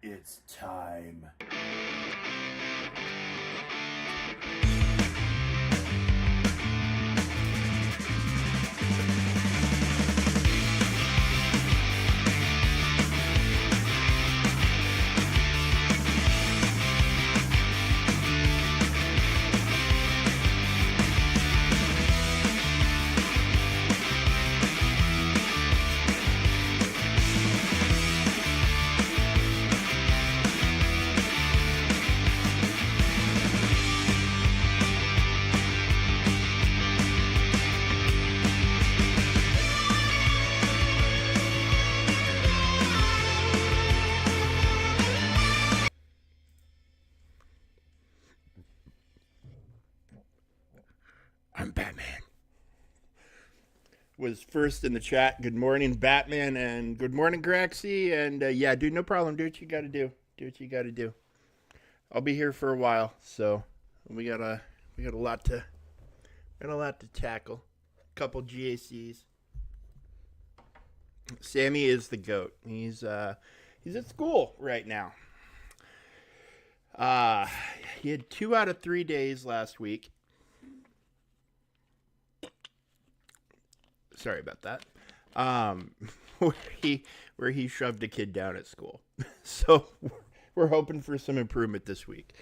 It's time. I'm Batman. Was first in the chat. Good morning, Batman, and good morning, Graxy. And yeah, dude, no problem. Do what you got to do. Do what you got to do. I'll be here for a while, so we got a lot to tackle. A couple GACs. Sammy is the GOAT. He's at school right now. He had 2 out of 3 days last week. Sorry about that. Where he shoved a kid down at school. So we're hoping for some improvement this week.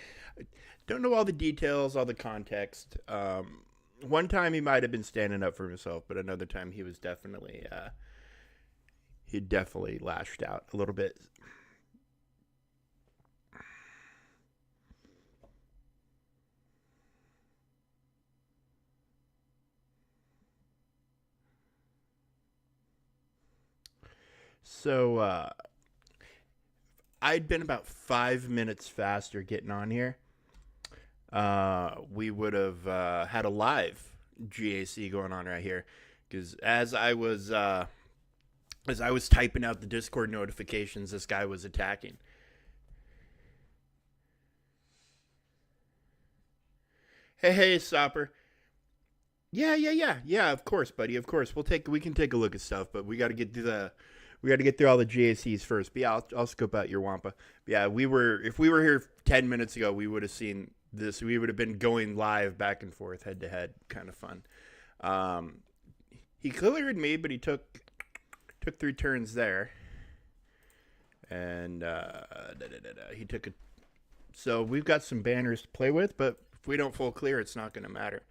Don't know all the details, all the context. One time he might have been standing up for himself, but another time he was definitely lashed out a little bit. So I'd been about 5 minutes faster getting on here. We would have had a live GAC going on right here, because as I was typing out the Discord notifications, this guy was attacking. Hey, Stopper. Yeah. Of course, buddy. Of course, we can take a look at stuff, but we got to get through all the GACs first. But yeah, I'll scope out your Wampa. But yeah, if we were here 10 minutes ago, we would have seen this. We would have been going live back and forth, head to head, kind of fun. He cleared me, but he took 3 turns there, and he took a. So we've got some banners to play with, but if we don't full clear, it's not going to matter.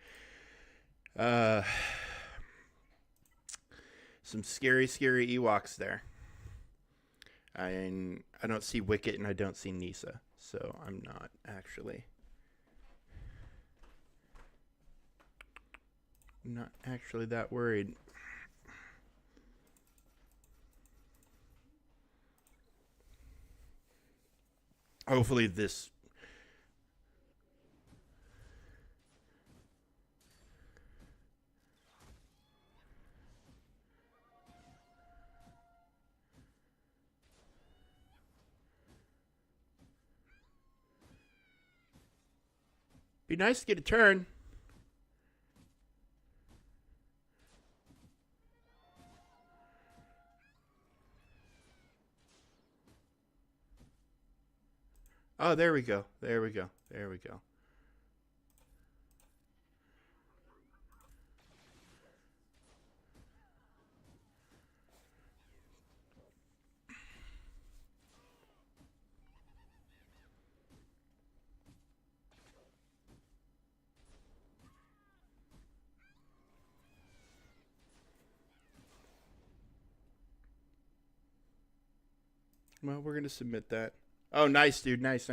Some scary Ewoks there. I don't see Wicket and I don't see Nisa, so I'm not actually that worried. Hopefully this. Be nice to get a turn. Oh, there we go. Well, we're going to submit that. Oh, nice, dude. Nice.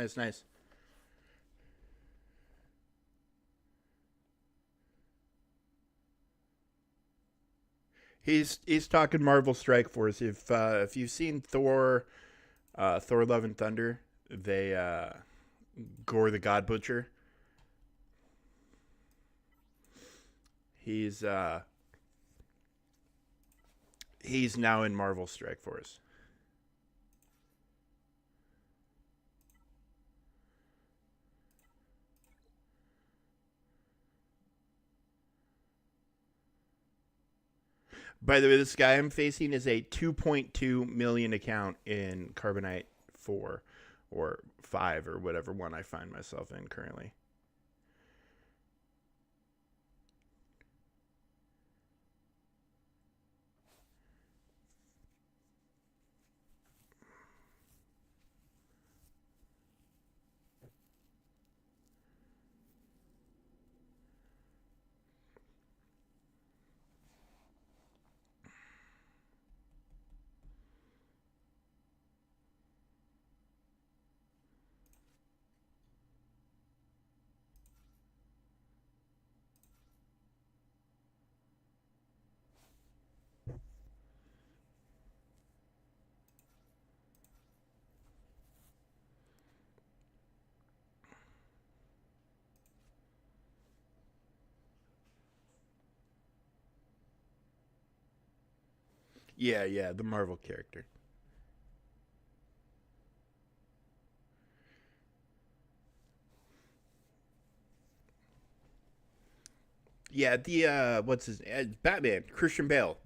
He's talking Marvel Strike Force. If you've seen Thor, Thor Love and Thunder, they Gore the God Butcher. He's now in Marvel Strike Force. By the way, this guy I'm facing is a 2.2 million account in Carbonite 4 or 5 or whatever one I find myself in currently. Yeah, yeah, the Marvel character. Yeah, the what's his Batman, Christian Bale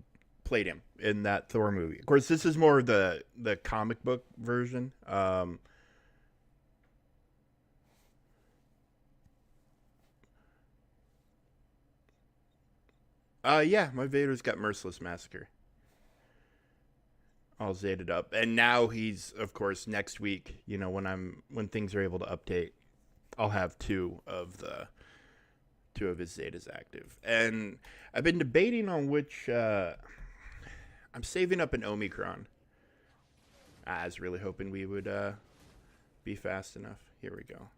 played him in that Thor movie. Of course, this is more the comic book version. Yeah, my Vader's got Merciless Massacre all zated up, and now he's, of course, next week. You know, when things are able to update, I'll have two of his Zetas active, and I've been debating on which. I'm saving up an Omicron. I was really hoping we would be fast enough. Here we go.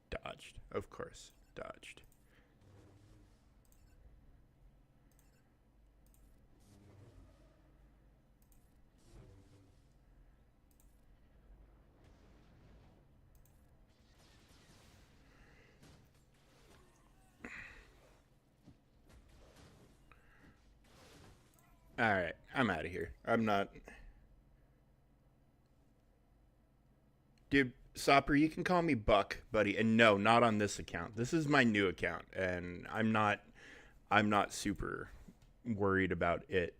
Dodged, of course, dodged. All right, I'm out of here. I'm not, dude. Sopper, you can call me Buck, buddy. And no, not on this account. This is my new account, and I'm not super worried about it.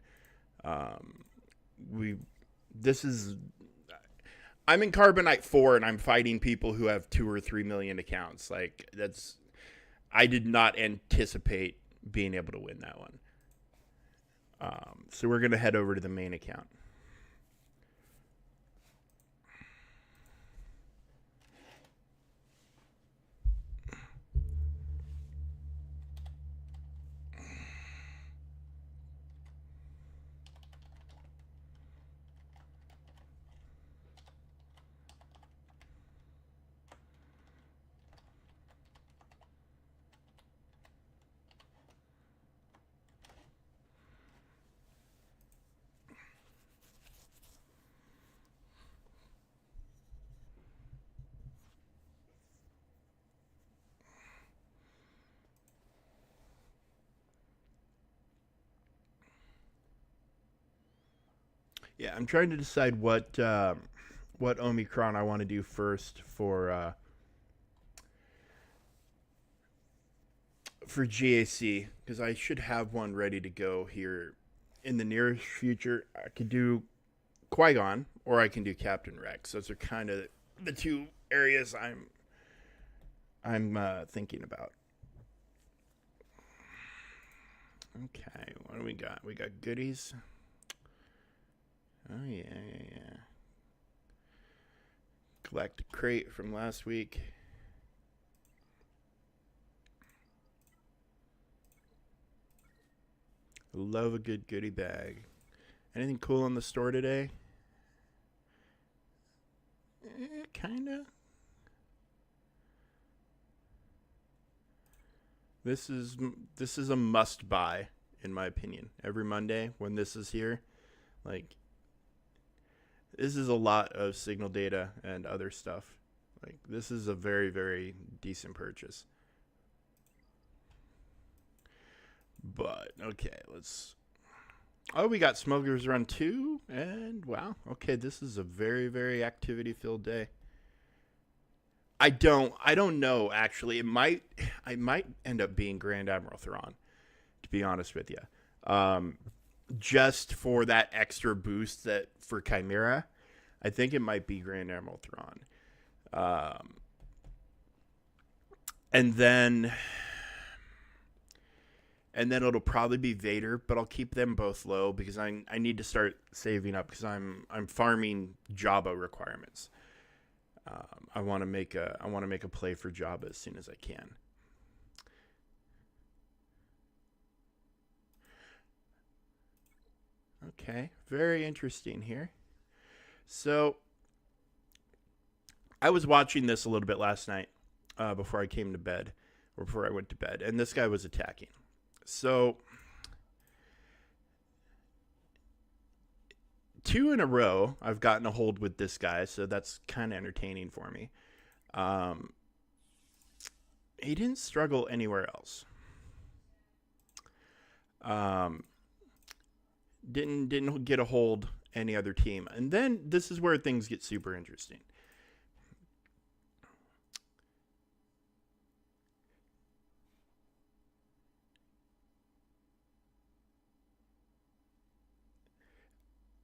Um, we, this is, I'm in Carbonite 4, and I'm fighting people who have 2 or 3 million accounts. Like I did not anticipate being able to win that one. So we're gonna head over to the main account. Yeah, I'm trying to decide what Omicron I want to do first for GAC, because I should have one ready to go here in the nearest future. I could do Qui Gon or I can do Captain Rex. Those are kind of the two areas I'm thinking about. Okay, what do we got? We got goodies. Oh yeah, yeah, yeah. Galactic crate from last week. Love a good goodie bag. Anything cool in the store today? Kinda. This is this is a must buy in my opinion. Every Monday when this is here, like this is a lot of signal data and other stuff. Like this is a very very decent purchase. But okay, let's. Oh, we got Smugglers Run 2, and wow, okay, this is a very very activity filled day. I don't know actually. I might end up being Grand Admiral Thrawn, to be honest with you. Um, just for that extra boost that for Chimera, I think it might be Grand Admiral Thrawn. And then it'll probably be Vader, but I'll keep them both low because I need to start saving up because I'm farming Jabba requirements. I want to make a play for Jabba as soon as I can. Okay, very interesting here. So I was watching this a little bit last night before I came to bed, or before I went to bed, and this guy was attacking. So 2 in a row, I've gotten a hold with this guy, so that's kind of entertaining for me. He didn't struggle anywhere else. Didn't get a hold any other team. And then this is where things get super interesting.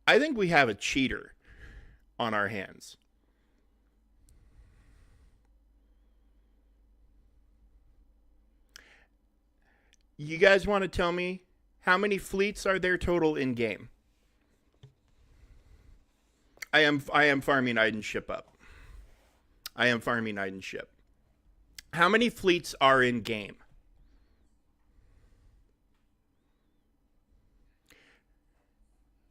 I think we have a cheater on our hands. You guys want to tell me how many fleets are there total in game? I am farming Iden ship up. I am farming Iden ship. How many fleets are in game?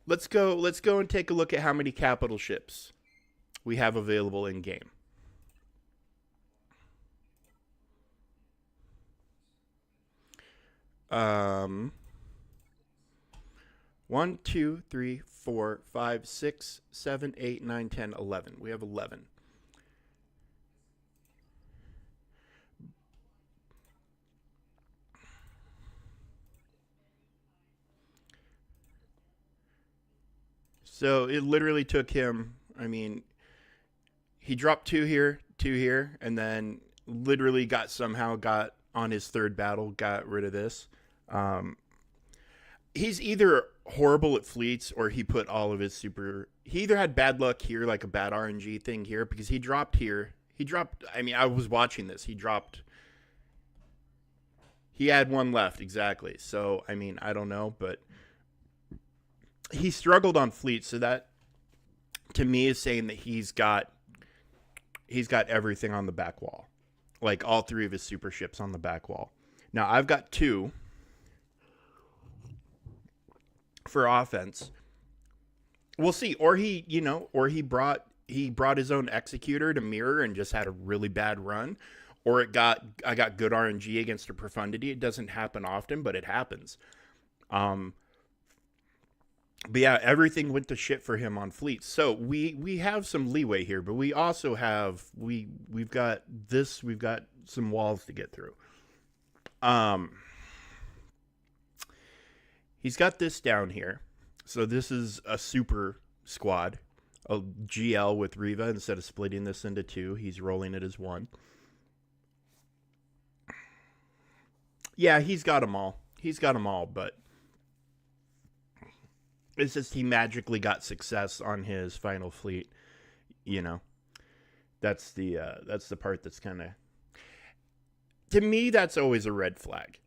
Let's go and take a look at how many capital ships we have available in game. One, 2, 3, 4, 5, 6, 7, 8, 9, 10, 11. We have 11. So it literally took him, I mean, he dropped 2 here, and then literally got on his third battle, got rid of this. He's either horrible at fleets or he put all of his he either had bad luck here, like a bad RNG thing here, because he dropped here. I mean, I was watching this. He had 1 left, exactly. So, I mean, I don't know, but he struggled on fleets, so that to me is saying that he's got everything on the back wall. Like all 3 of his super ships on the back wall. Now, I've got 2 for offense. We'll see. Or he brought his own executor to mirror and just had a really bad run. Or I got good RNG against a profundity. It doesn't happen often, but it happens. But yeah, everything went to shit for him on fleets. So we have some leeway here, but we also have we've got some walls to get through. He's got this down here. So this is a super squad, a GL with Riva. Instead of splitting this into 2, he's rolling it as 1. Yeah, he's got them all. But it's just he magically got success on his final fleet. That's the part that's kind of, to me, that's always a red flag.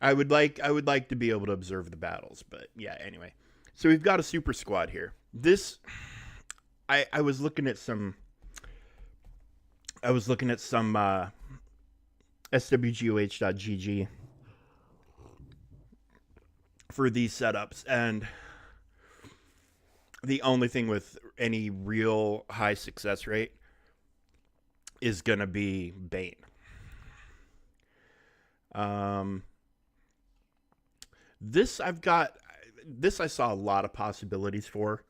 I would like to be able to observe the battles, but yeah, anyway. So we've got a super squad here. This, I was looking at some SWGOH.gg for these setups, and the only thing with any real high success rate is gonna be Bane. This I saw a lot of possibilities for.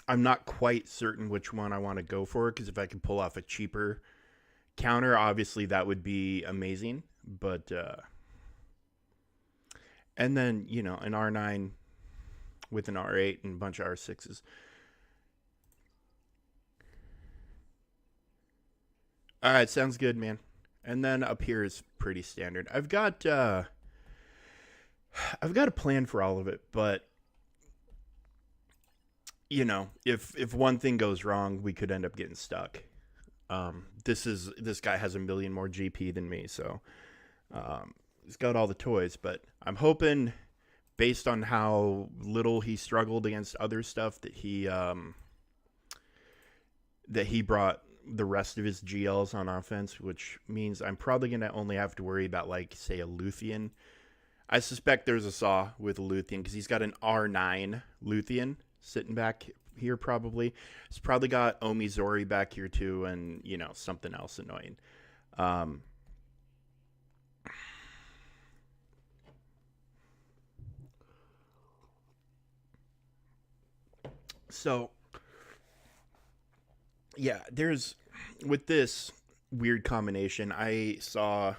I'm not quite certain which one I want to go for, because if I could pull off a cheaper counter, obviously that would be amazing. But and then an R9 with an R8 and a bunch of R6s. All right, sounds good, man. And then up here is pretty standard. I've got I've got a plan for all of it, but if one thing goes wrong, we could end up getting stuck. This guy has a million more GP than me, so he's got all the toys. But I'm hoping, based on how little he struggled against other stuff, that he brought the rest of his GLs on offense, which means I'm probably gonna only have to worry about, like, say, a Luthien. I suspect there's a Saw with a Luthien because he's got an R9 Luthien sitting back here probably. He's probably got Omizori back here too, and, something else annoying. So, yeah, with this weird combination, I saw,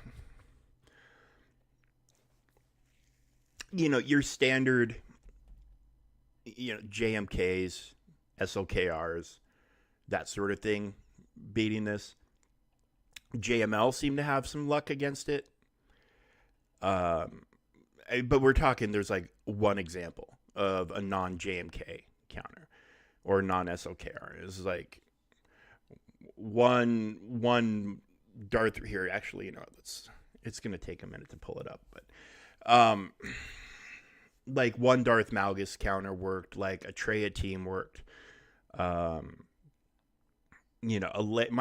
your standard, JMKs, SLKRs, that sort of thing beating this. JML seemed to have some luck against it. But we're talking, there's like one example of a non-JMK counter or non-SLKR. It's like one Darth here. Actually, it's going to take a minute to pull it up, but like one Darth Malgus counter worked, like a Traya team worked. My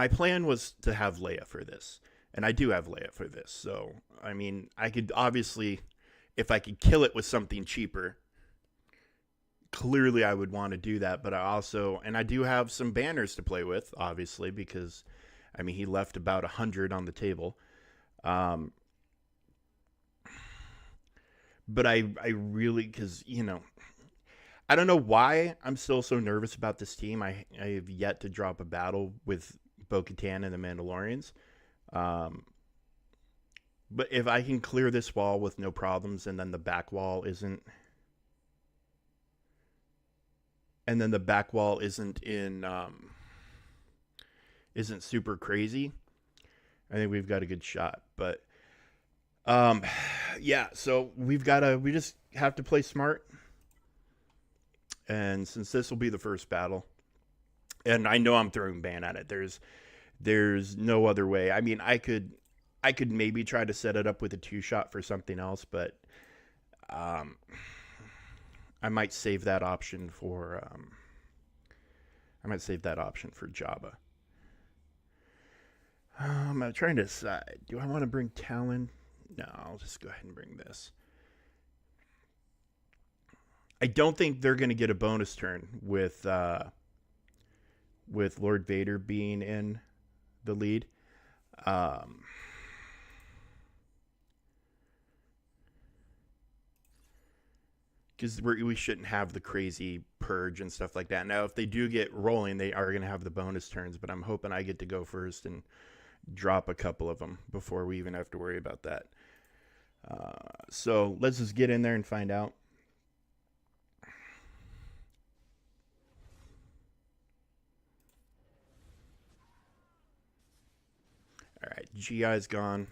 plan was to have Leia for this, and I do have Leia for this. So, I mean, I could obviously, if I could kill it with something cheaper, clearly I would want to do that. But I do have some banners to play with, obviously, because, I mean, he left about 100 on the table. But I really, because, I don't know why I'm still so nervous about this team. I have yet to drop a battle with Bo-Katan and the Mandalorians. But if I can clear this wall with no problems, and then the back wall isn't isn't super crazy, I think we've got a good shot. But yeah, so we just have to play smart. And since this will be the first battle, and I know I'm throwing ban at it, there's no other way. I mean, I could maybe try to set it up with a 2-shot for something else, but I might save that option for Jabba. I'm trying to decide. Do I want to bring Talon? No, I'll just go ahead and bring this. I don't think they're going to get a bonus turn with Lord Vader being in the lead. Because we shouldn't have the crazy purge and stuff like that. Now, if they do get rolling, they are going to have the bonus turns, but I'm hoping I get to go first and drop a couple of them before we even have to worry about that. So let's just get in there and find out. All right, GI's gone.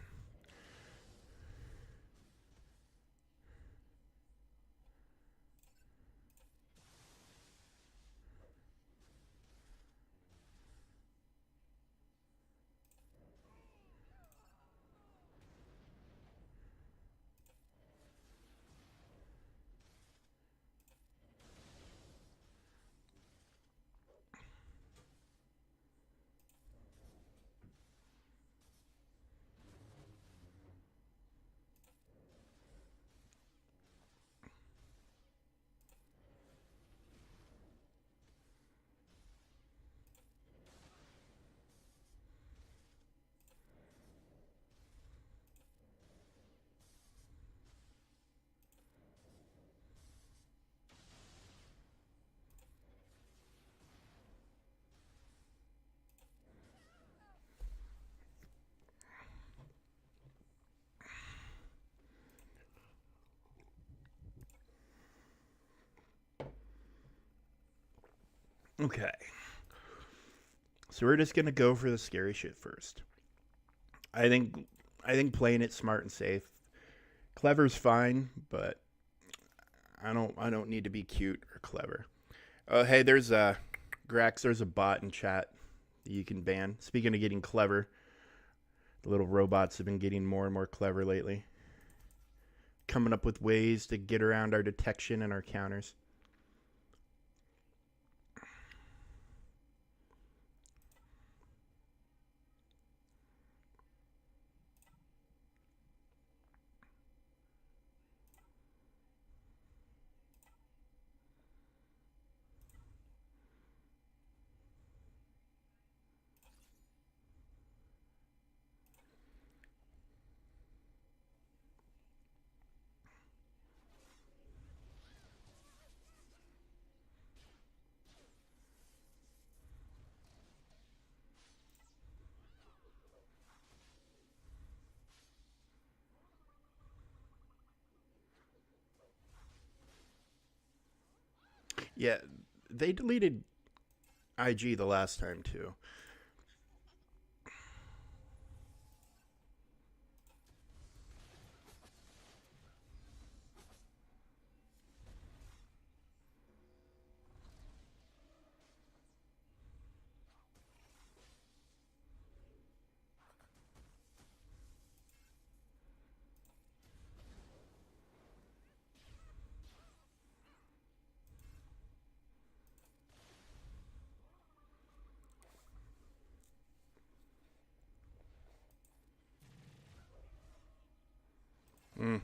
Okay. So we're just gonna go for the scary shit first. I think playing it smart and safe. Clever's fine, but I don't need to be cute or clever. Oh, hey, there's Grax. There's a bot in chat that you can ban. Speaking of getting clever, the little robots have been getting more and more clever lately, coming up with ways to get around our detection and our counters. Yeah, they deleted IG the last time too. Mm.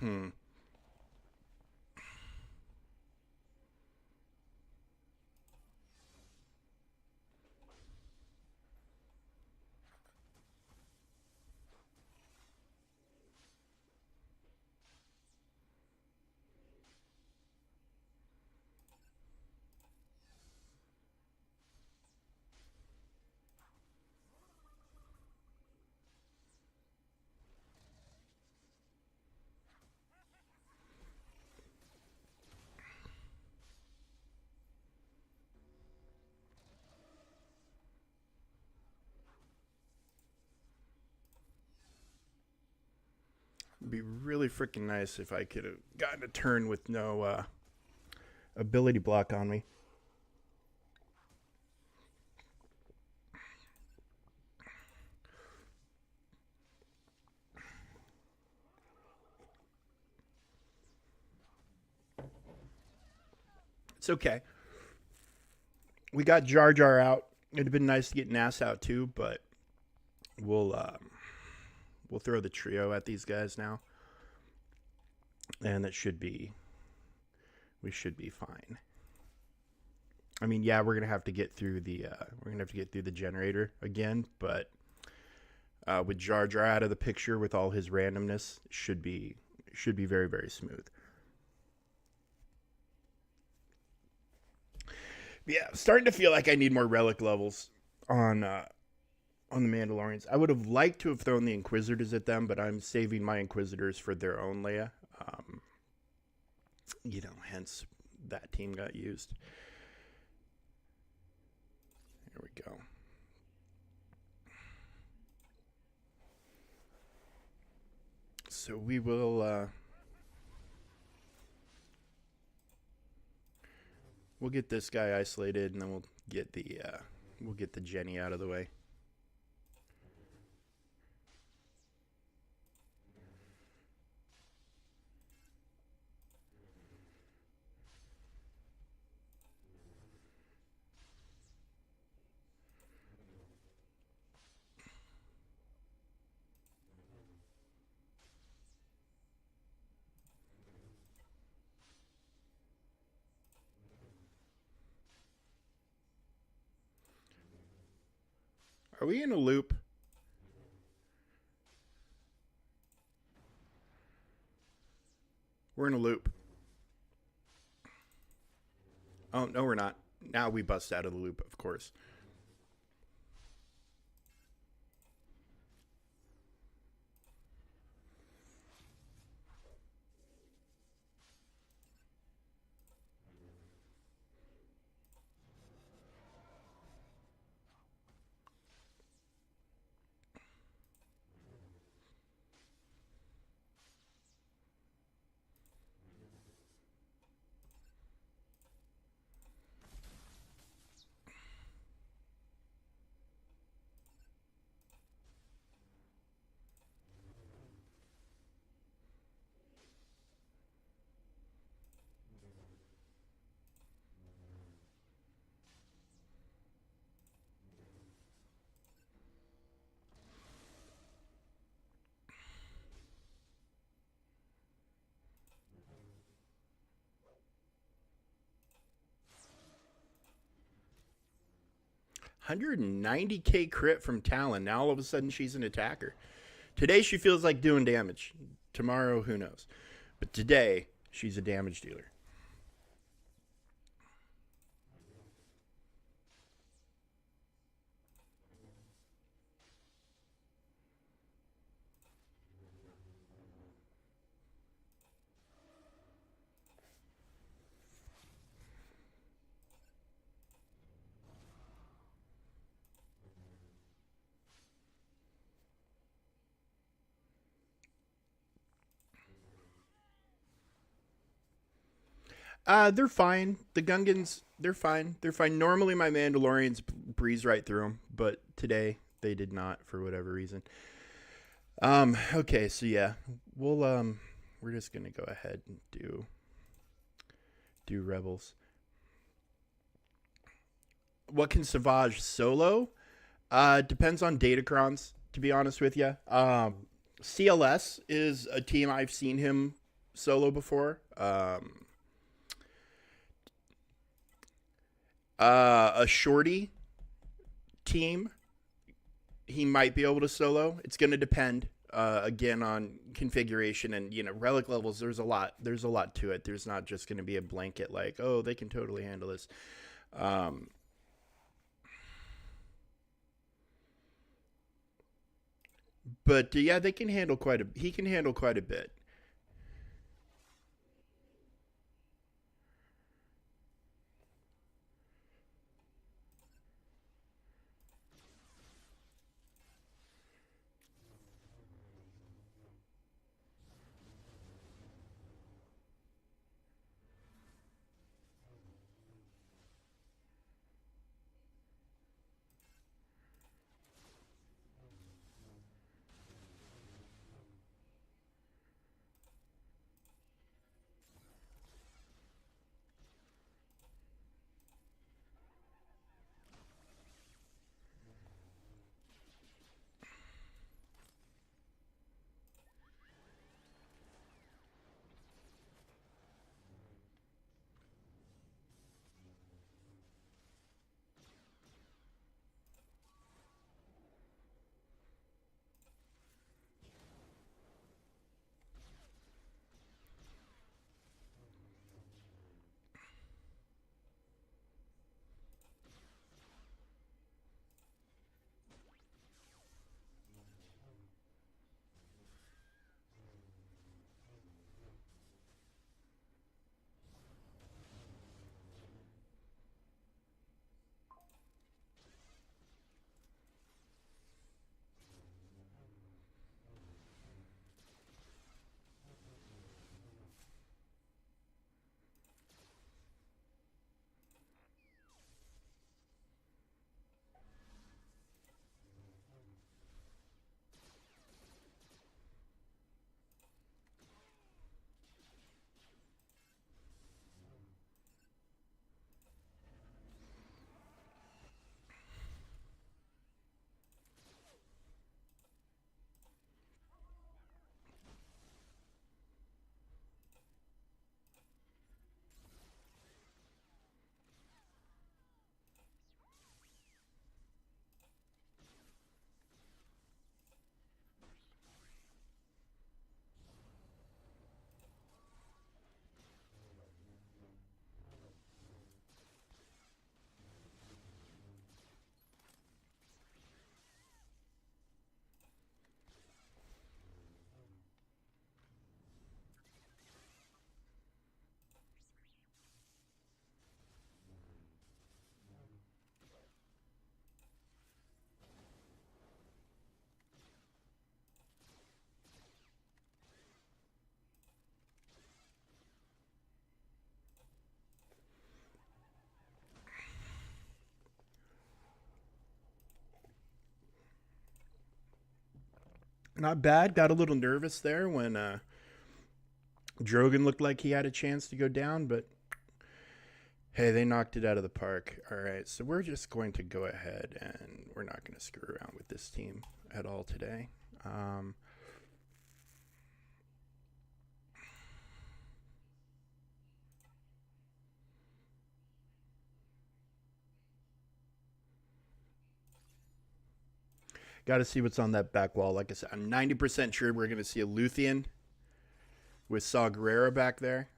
Hmm. It'd be really freaking nice if I could have gotten a turn with no ability block on me. It's okay. We got Jar Jar out. It'd have been nice to get Nass out too, but we'll we'll throw the trio at these guys now, and that should be we should be fine. I mean, yeah, we're gonna have to get through the generator again, but with Jar Jar out of the picture with all his randomness, should be very very smooth. But yeah, starting to feel like I need more relic levels on the Mandalorians. I would have liked to have thrown the Inquisitors at them, but I'm saving my Inquisitors for their own Leia. Hence that team got used. There we go. So we will we'll get this guy isolated, and then we'll get the Jenny out of the way. Are we in a loop? We're in a loop. Oh, no, we're not. Now we bust out of the loop, of course. $190K crit from Talon. Now all of a sudden she's an attacker. Today she feels like doing damage. Tomorrow, who knows? But today, she's a damage dealer. They're fine. The Gungans, they're fine. They're fine. Normally my Mandalorians breeze right through them, but today they did not for whatever reason. Okay, so yeah, we're just gonna go ahead and do Rebels. What can Savage solo? Depends on Datacrons, to be honest with you. CLS is a team I've seen him solo before. A shorty team, he might be able to solo. It's going to depend again on configuration and relic levels. There's a lot to it. There's not just going to be a blanket like, oh, they can totally handle this. But yeah, they can handle he can handle quite a bit. Not bad. Got a little nervous there when Drogon looked like he had a chance to go down, but hey, they knocked it out of the park. All right, so we're just going to go ahead and we're not going to screw around with this team at all today. Got to see what's on that back wall. Like I said, I'm 90% sure we're going to see a Luthien with Saw Gerrera back there.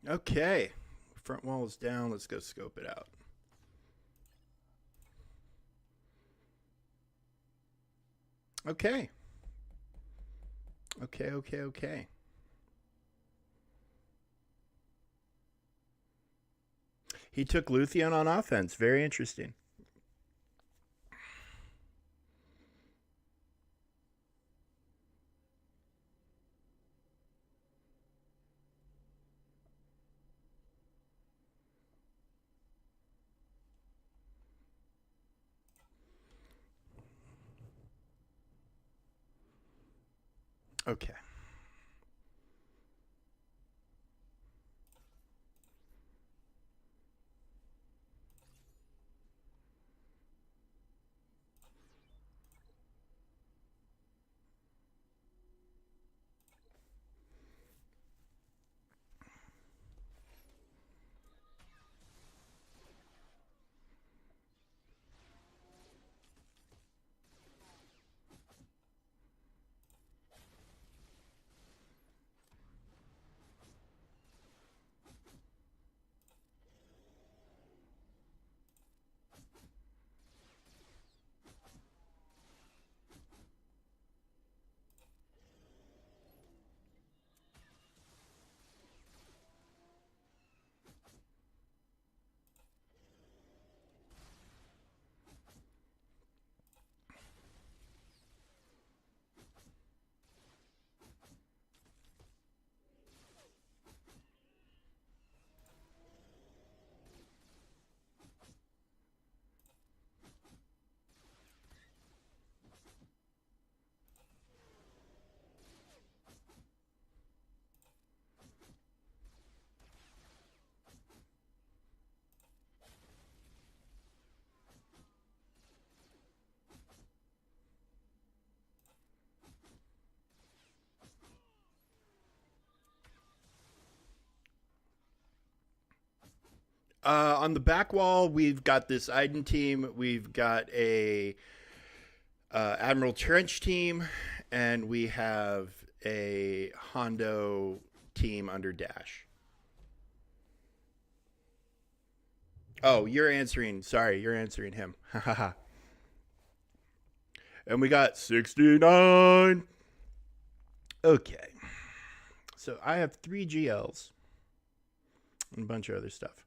Okay. Front wall is down. Let's go scope it out. Okay. Okay. He took Luthien on offense. Very interesting. Okay. On the back wall, we've got this Iden team. We've got a Admiral Trench team, and we have a Hondo team under Dash. Oh, you're answering. Sorry, you're answering him. And we got 69. Okay. So I have 3 GLs and a bunch of other stuff.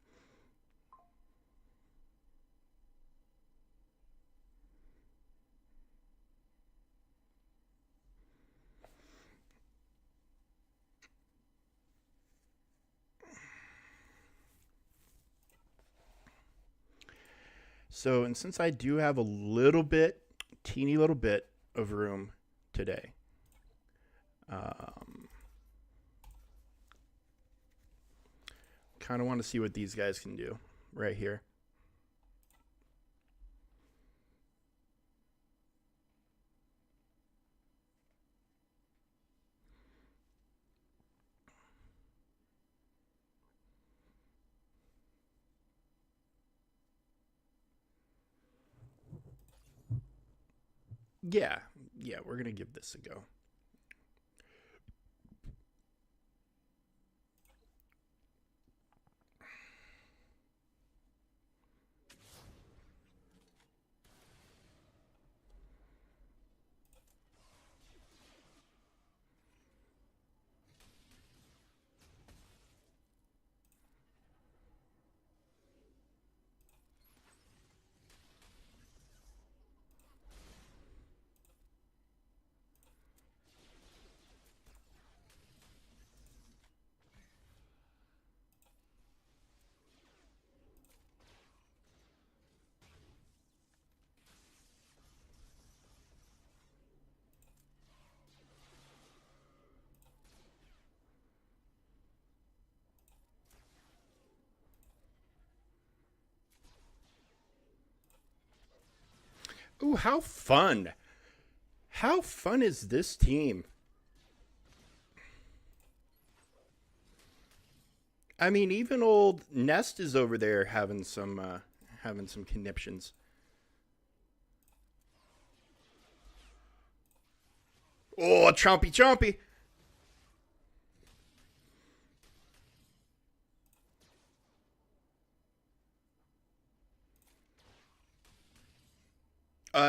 So, and since I do have a little bit, teeny little bit of room today, um, kind of want to see what these guys can do right here. Yeah, yeah, we're going to give this a go. Ooh, how fun! How fun is this team? I mean, even old Nest is over there having some conniptions. Oh, chompy chompy.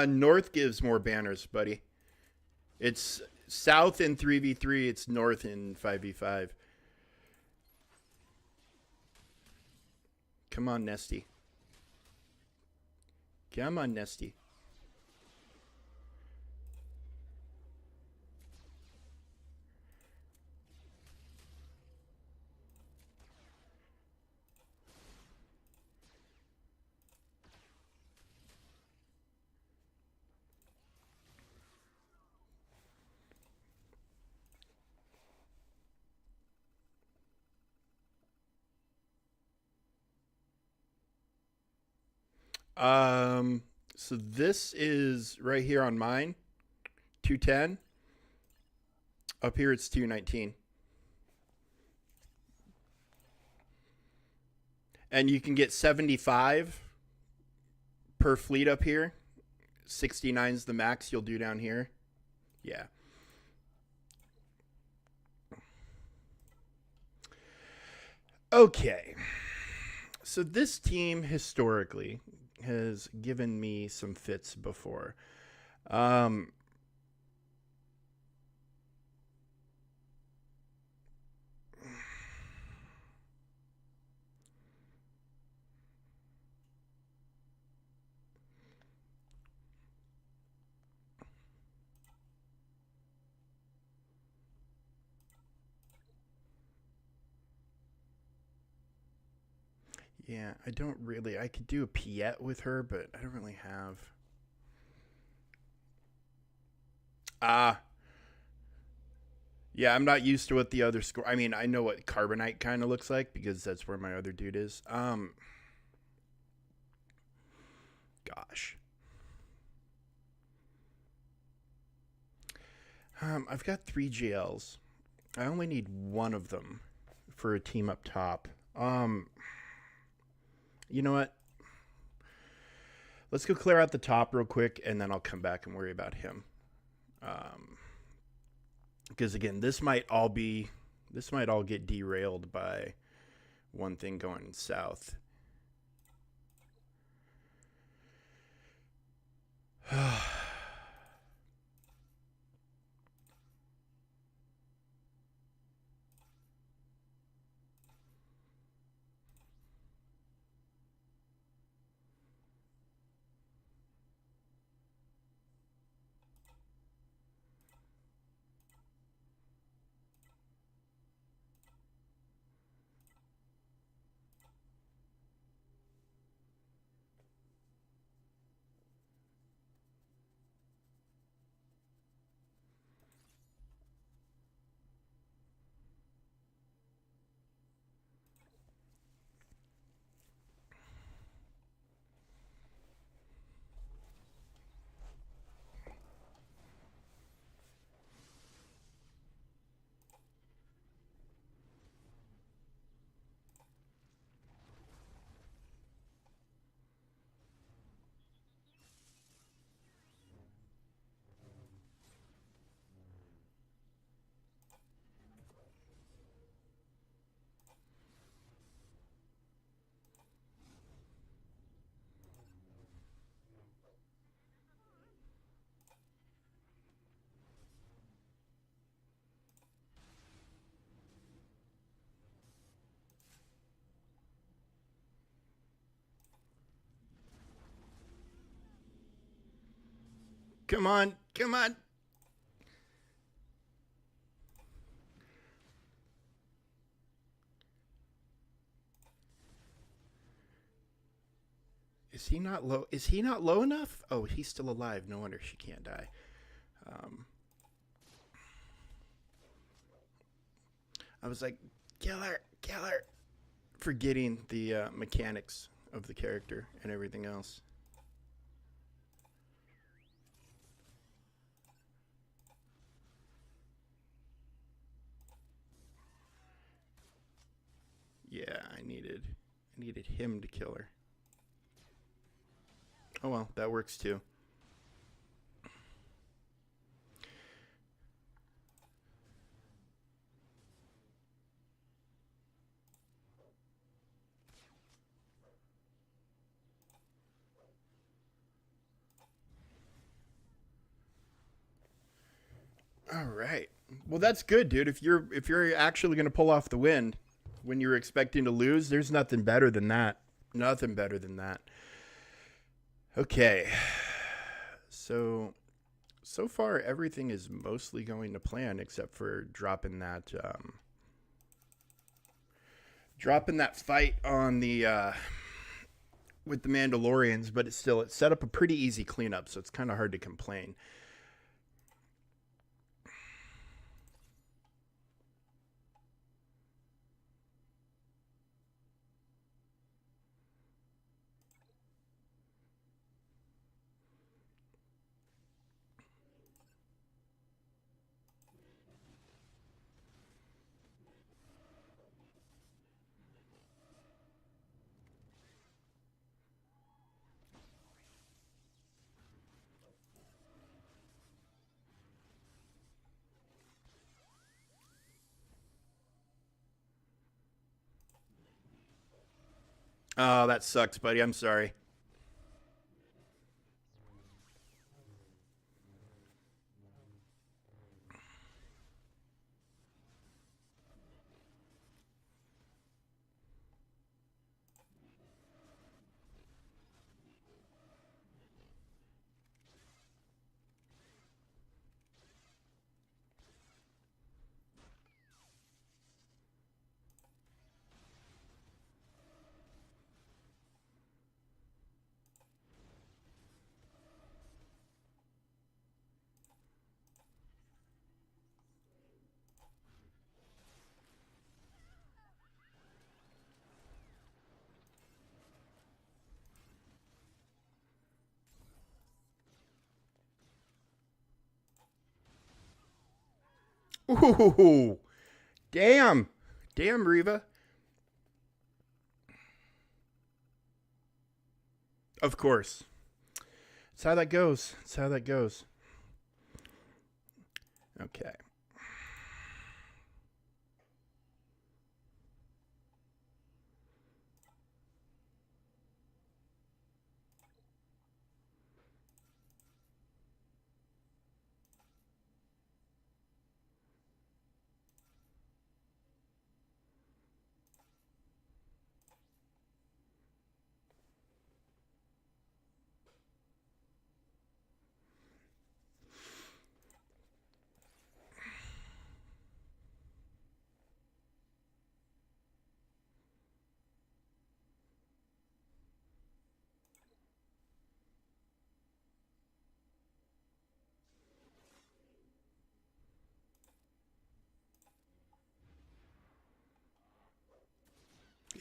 North gives more banners, buddy. It's south in 3v3, it's north in 5v5. Come on, Nesty. Come on, Nesty. So this is right here on mine, 210. Up here it's 219. And you can get 75 per fleet up here. 69 is the max you'll do down here. Yeah. Okay. So this team historically has given me some fits before. Um, yeah, I don't really. I could do a Piet with her, but I don't really have. Ah, yeah, I'm not used to what the other score. I mean, I know what Carbonite kind of looks like because that's where my other dude is. Gosh. I've got 3 GLs. I only need one of them for a team up top. You know what? Let's go clear out the top real quick, and then I'll come back and worry about him. Because again, this might all get derailed by one thing going south. Come on, come on. Is he not low? Is he not low enough? Oh, he's still alive. No wonder she can't die. Um, I was like, kill her, kill her. Forgetting the mechanics of the character and everything else. Yeah, I needed him to kill her. Oh well, that works too. All right. Well, that's good, dude. If you're actually going to pull off the win when you're expecting to lose, there's nothing better than that. Nothing better than that. Okay. So far everything is mostly going to plan except for dropping that fight on the with the Mandalorians, but it set up a pretty easy cleanup, so it's kind of hard to complain. Oh, that sucks, buddy. I'm sorry. Ooh, damn, damn, Reva. Of course, that's how that goes. That's how that goes. Okay.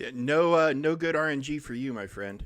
Yeah, no good RNG for you, my friend.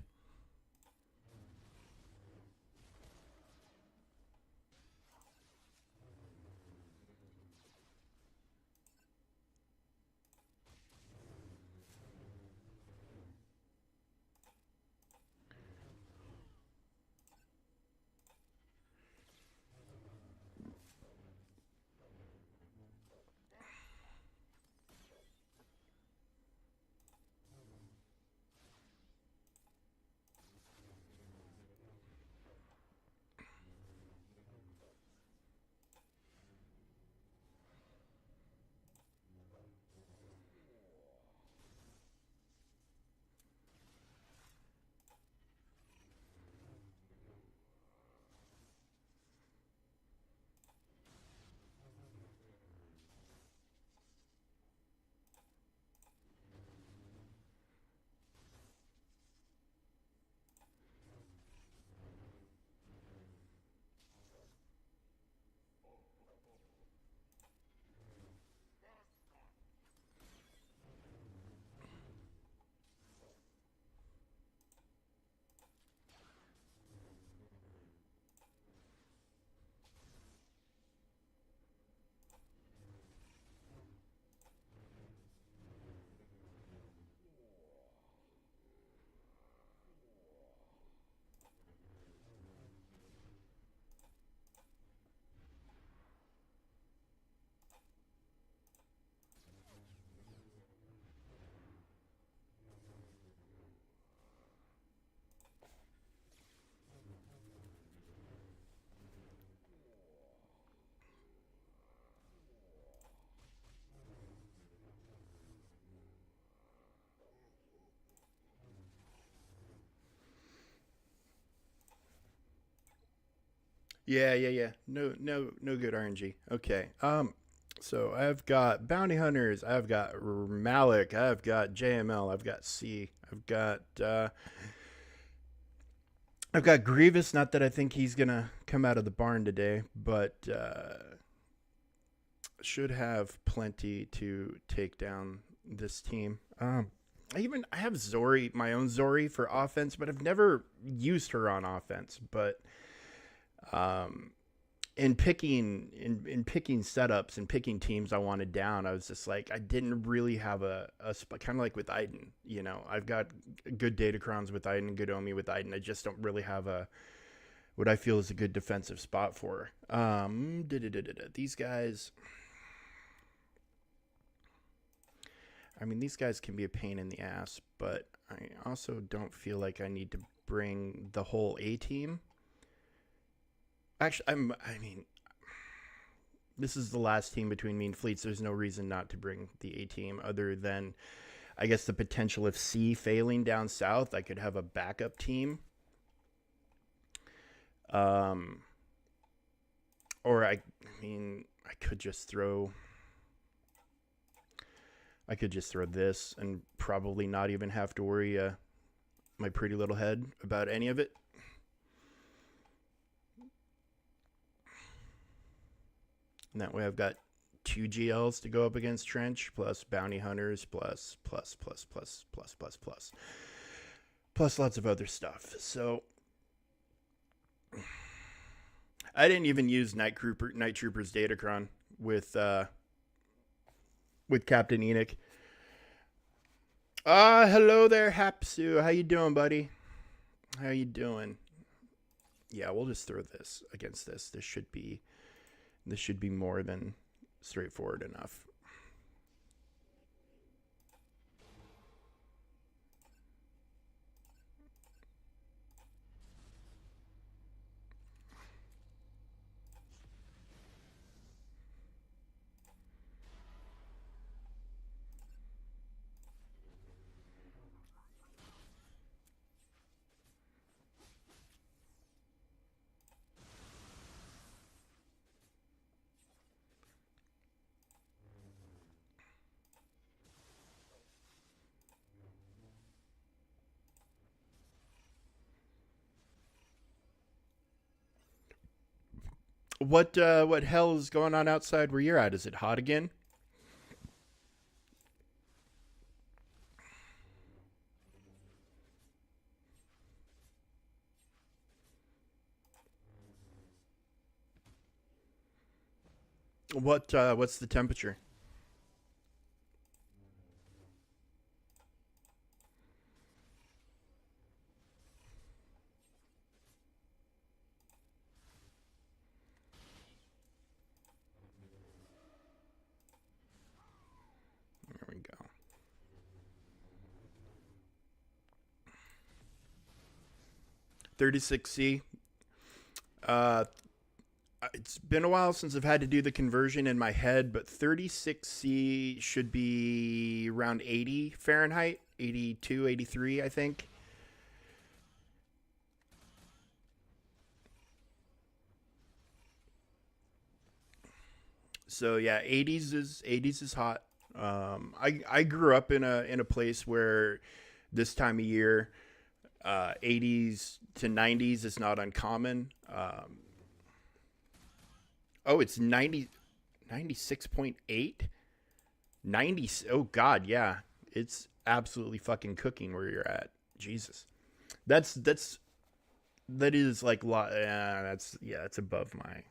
Yeah. No good RNG. Okay. So I've got bounty hunters. I've got Malik. I've got JML. I've got C. I've got Grievous. Not that I think he's gonna come out of the barn today, but should have plenty to take down this team. I have Zori, my own Zori for offense, but I've never used her on offense. But um, in picking setups and picking teams I wanted down, I was just like, I didn't really have a kind of like with Iden. You know, I've got good Datacrons with Iden, good Omi with Iden. I just don't really have a what I feel is a good defensive spot for. These guys. I mean, these guys can be a pain in the ass, but I also don't feel like I need to bring the whole A team. Actually, I mean, this is the last team between me and Fleets. There's no reason not to bring the A team other than, I guess, the potential of C failing down south. I could have a backup team. Or I mean, I could just throw this and probably not even have to worry my pretty little head about any of it. And that way I've got 2 GLs to go up against Trench, plus bounty hunters, plus lots of other stuff. So I didn't even use Night Trooper's Datacron with Captain Enoch. Hello there, Hapsu. How you doing, buddy? How you doing? Yeah, we'll just throw this against this. This should be more than straightforward enough. What hell is going on outside where you're at? Is it hot again? What's the temperature? There we go. 36C. Uh, it's been a while since I've had to do the conversion in my head, but 36C should be around 80 Fahrenheit, 82, 83, I think. So yeah, 80s is hot. I grew up in a place where this time of year, 80s to 90s is not uncommon. Oh, it's 90, 96.8, 90. Oh God, yeah, it's absolutely fucking cooking where you're at. Jesus, that's that is like lot. That's yeah, that's above my.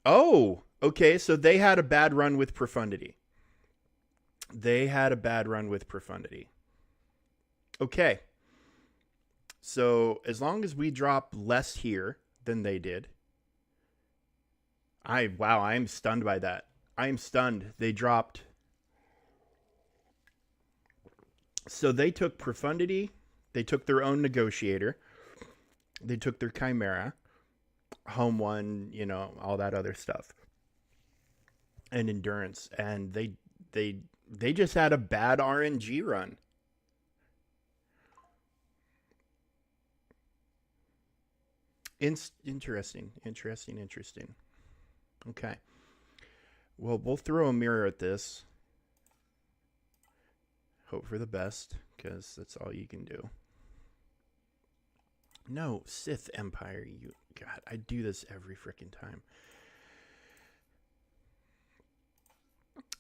Oh, okay. So they had a bad run with profundity. They had a bad run with profundity. Okay. So as long as we drop less here than they did, I am stunned by that. I am stunned. They dropped. So they took profundity, they took their own negotiator, they took their chimera, home one, all that other stuff, and endurance, and they just had a bad RNG run. Interesting. Okay. Well, we'll throw a mirror at this. Hope for the best, because that's all you can do. No, Sith Empire. You, God, I do this every freaking time.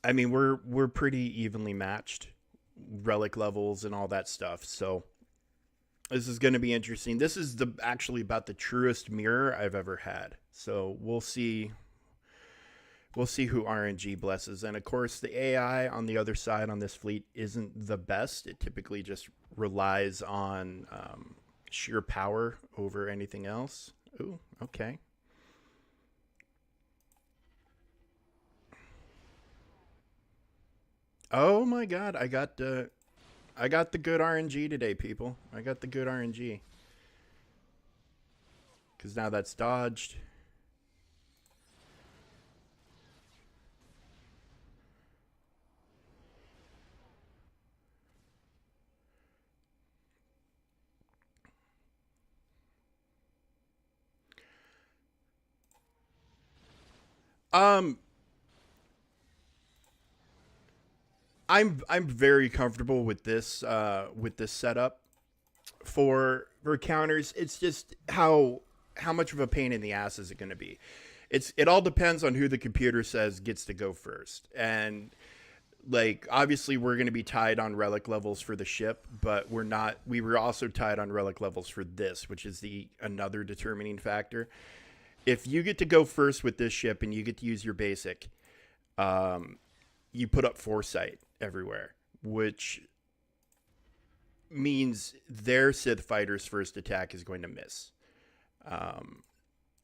I mean, we're pretty evenly matched, relic levels and all that stuff. So this is going to be interesting. This is the actually about the truest mirror I've ever had. So we'll see. We'll see who RNG blesses. And of course, the AI on the other side on this fleet isn't the best. It typically just relies on sheer power over anything else. Ooh, okay. Oh my God, I got the good RNG today, people. I got the good RNG. Because now that's dodged. Um, I'm very comfortable with this setup for counters. It's just how much of a pain in the ass is it going to be? It all depends on who the computer says gets to go first. And like obviously we're going to be tied on relic levels for the ship, but we're not we were also tied on relic levels for this, which is the another determining factor. If you get to go first with this ship and you get to use your basic, um, you put up foresight everywhere, which means their Sith fighter's first attack is going to miss. Um,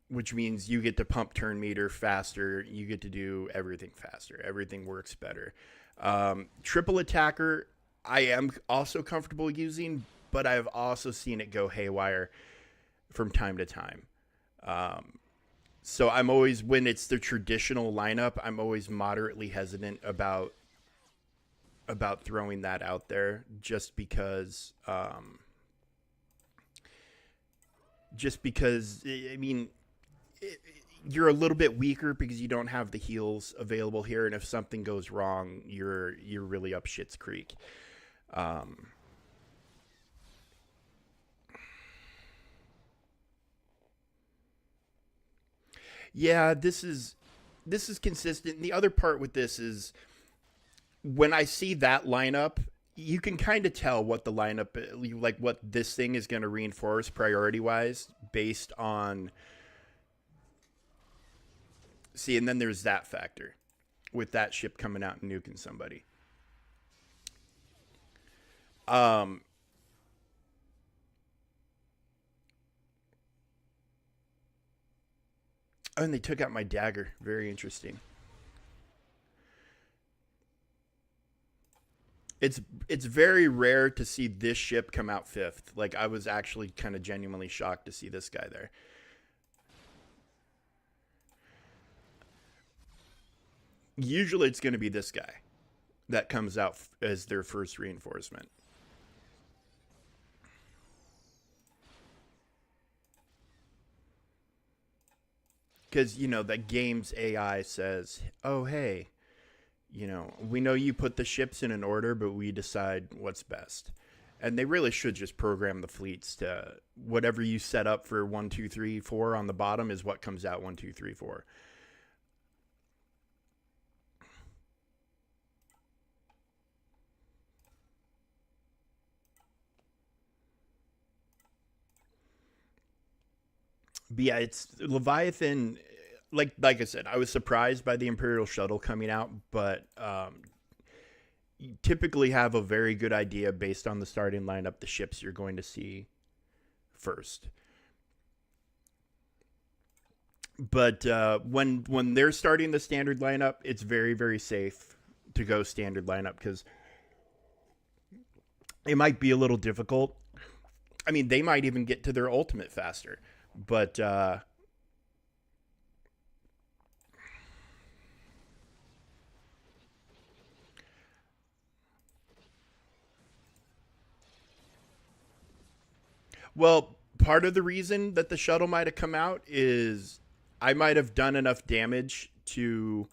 which means you get to pump turn meter faster. You get to do everything faster. Everything works better. Triple attacker, I am also comfortable using, but I've also seen it go haywire from time to time. Um, so I'm always, when it's the traditional lineup, I'm always moderately hesitant about throwing that out there, just because I mean it, you're a little bit weaker because you don't have the heals available here, and if something goes wrong, you're really up shit's creek. Um, yeah, this is consistent. The other part with this is when I see that lineup, you can kind of tell what the lineup, like what this thing is going to reinforce priority wise, based on See, and then there's that factor with that ship coming out and nuking somebody. Um, oh, and they took out my dagger. Very interesting. It's very rare to see this ship come out fifth. Like I was actually kind of genuinely shocked to see this guy there. Usually it's going to be this guy that comes out as their first reinforcement. Because, that game's AI says, oh, hey, we know you put the ships in an order, but we decide what's best. And they really should just program the fleets to whatever you set up for 1, 2, 3, 4 on the bottom is what comes out 1, 2, 3, 4. But yeah, it's Leviathan. Like I said, I was surprised by the Imperial shuttle coming out, but you typically have a very good idea based on the starting lineup, the ships you're going to see first. But when they're starting the standard lineup, it's very very safe to go standard lineup because it might be a little difficult. I mean, they might even get to their ultimate faster, but well, part of the reason that the shuttle might have come out is I might have done enough damage to,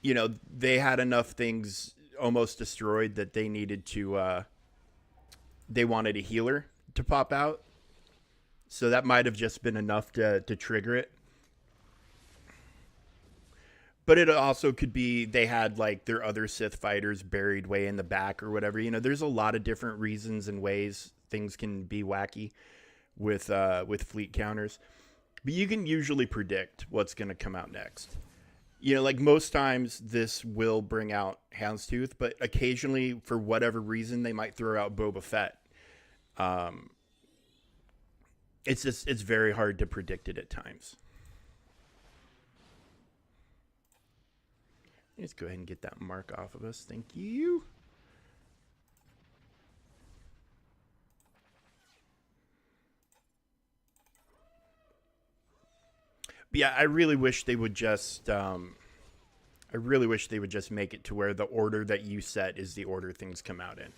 they had enough things almost destroyed that they needed to, they wanted a healer to pop out. So that might have just been enough to trigger it. But it also could be they had like their other Sith fighters buried way in the back or whatever. There's a lot of different reasons and ways things can be wacky with fleet counters. But you can usually predict what's going to come out next. Like most times this will bring out Houndstooth, but occasionally for whatever reason they might throw out Boba Fett. Um, it's very hard to predict it at times. Let's go ahead and get that mark off of us. Thank you. But yeah, I really wish they would just. I really wish they would just make it to where the order that you set is the order things come out in.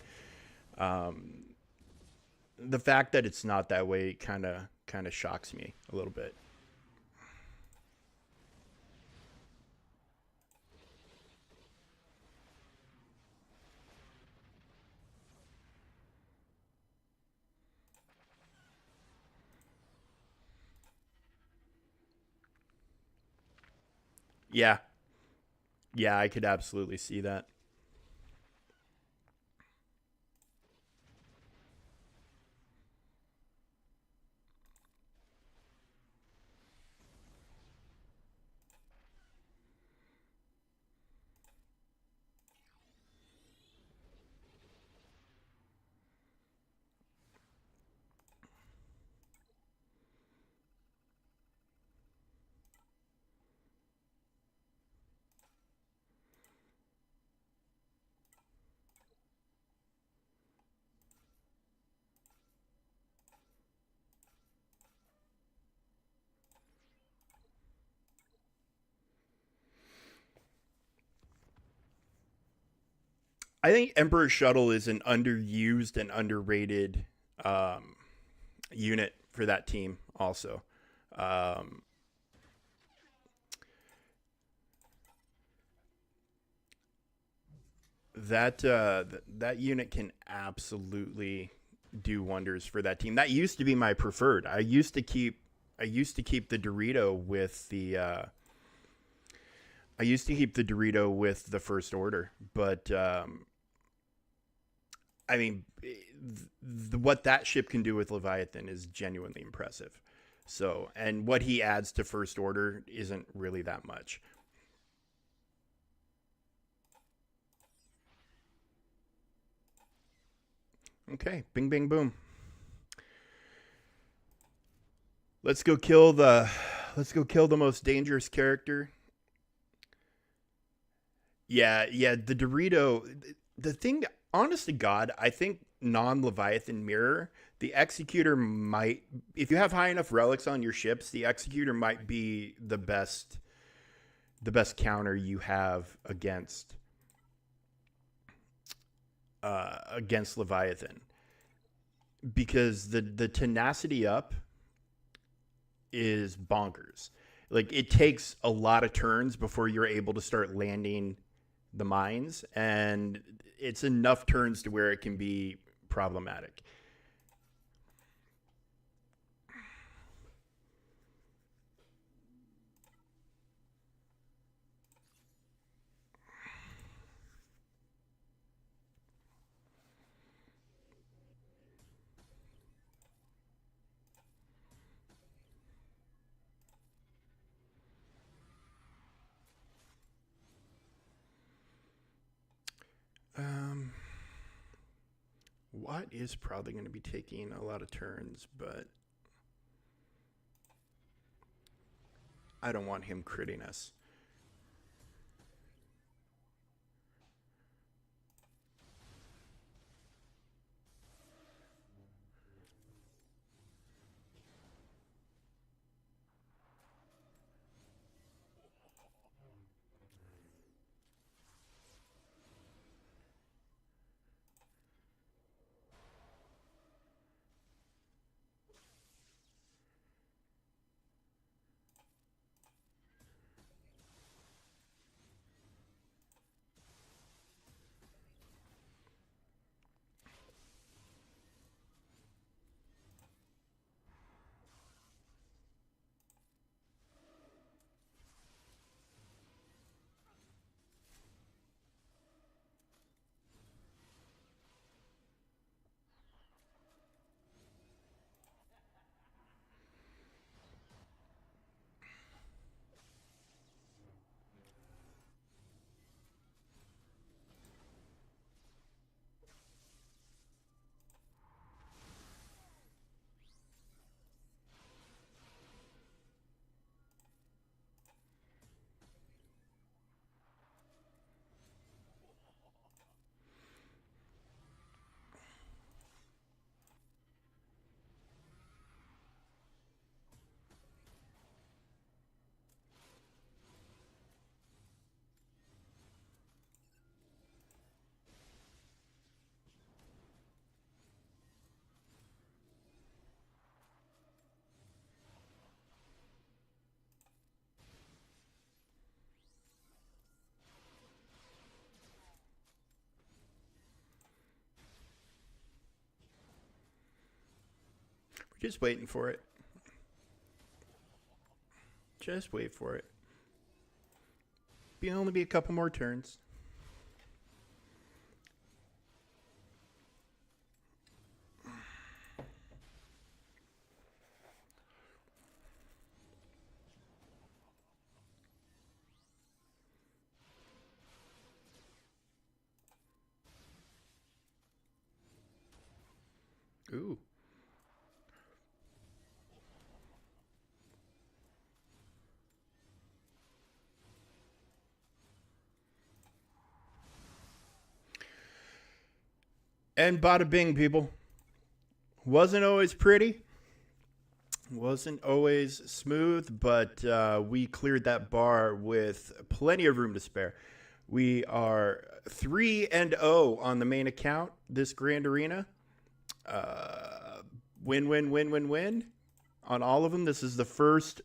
The fact that it's not that way kind of shocks me a little bit. Yeah, yeah, I could absolutely see that. I think Emperor Shuttle is an underused and underrated um, unit for that team. Also, um, that unit can absolutely do wonders for that team. That used to be my preferred. I used to keep the Dorito with the I used to keep the Dorito with the First Order, but I mean, what that ship can do with Leviathan is genuinely impressive. So, and what he adds to First Order isn't really that much. Okay, bing, bing, boom. Let's go kill the most dangerous character. Yeah, the Dorito. The thing, honest to God, I think non-Leviathan mirror, the Executor might, if you have high enough relics on your ships, the Executor might be the best counter you have against Leviathan, because the tenacity up is bonkers. Like, it takes a lot of turns before you're able to start landing the mines, and it's enough turns to where it can be problematic. Um, what is probably going to be taking a lot of turns, but I don't want him critting us. We're just waiting for it. Just wait for it. Be only be a couple more turns. Ooh. And bada bing, people. Wasn't always pretty. Wasn't always smooth, but we cleared that bar with plenty of room to spare. We are 3-0 on the main account this Grand Arena. Win, win, win, win, win on all of them. This is the first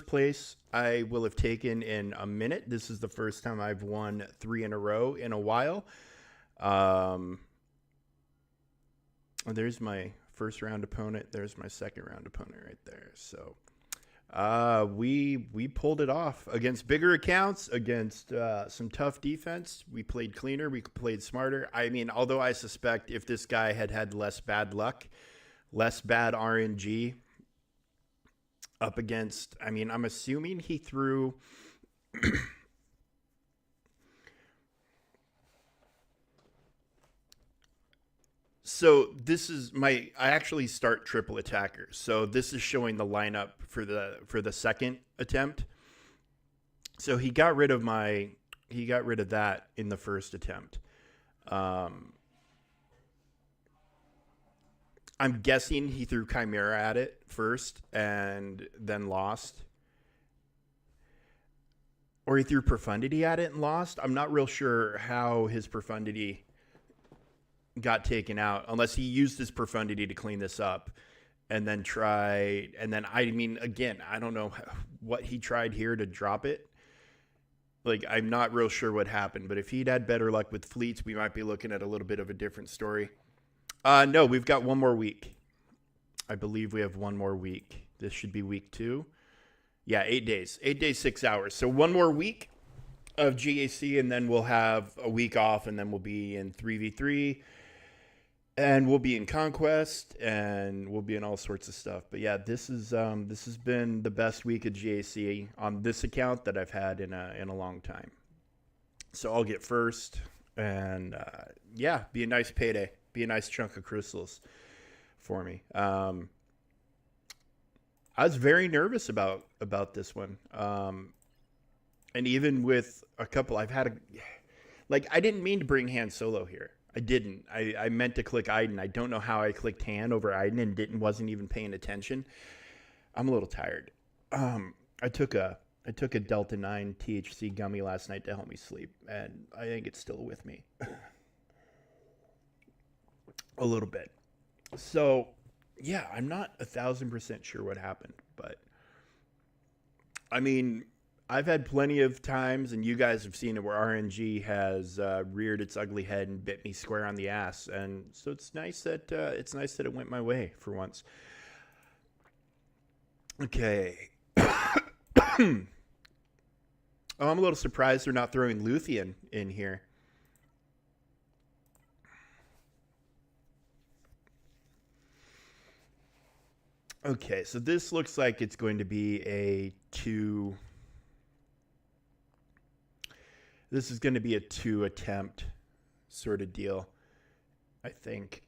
place I will have taken in a minute. This is the first time I've won 3 in a row in a while. There's my first round opponent. There's my second round opponent right there. So we pulled it off against bigger accounts, against some tough defense. We played cleaner. We played smarter. I mean, although I suspect if this guy had less bad luck, less bad RNG, up against. I mean, I'm assuming he threw. So this is my. I actually start triple attackers. So this is showing the lineup for the second attempt. So he got rid of my. He got rid of that in the first attempt. Um, I'm guessing he threw Chimera at it first and then lost. Or he threw Profundity at it and lost. I'm not real sure how his Profundity got taken out, unless he used his Profundity to clean this up and then try. And then, I mean, again, I don't know what he tried here to drop it. Like, I'm not real sure what happened, but if he'd had better luck with fleets, we might be looking at a little bit of a different story. No, we've got one more week. I believe we have one more week. This should be week 2. Yeah, 8 days. 8 days, 6 hours. So one more week of GAC, and then we'll have a week off, and then we'll be in 3v3, and we'll be in Conquest, and we'll be in all sorts of stuff. But yeah, this has been the best week of GAC on this account that I've had in a long time. So I'll get first, and yeah, be a nice payday. Be a nice chunk of crystals for me. I was very nervous about this one. And even with a couple, I've had I didn't mean to bring Han Solo here. I didn't. I meant to click Iden. I don't know how I clicked Han over Iden and wasn't even paying attention. I'm a little tired. I took a Delta 9 THC gummy last night to help me sleep, and I think it's still with me. A little bit. So, yeah, I'm not 1,000% sure what happened, but I mean, I've had plenty of times, and you guys have seen it, where RNG has reared its ugly head and bit me square on the ass, and so it's nice that it went my way for once. Okay. Oh, I'm a little surprised they're not throwing Luthien in here. Okay, so this looks like it's going to be a 2. This is going to be a 2 attempt sort of deal, I think.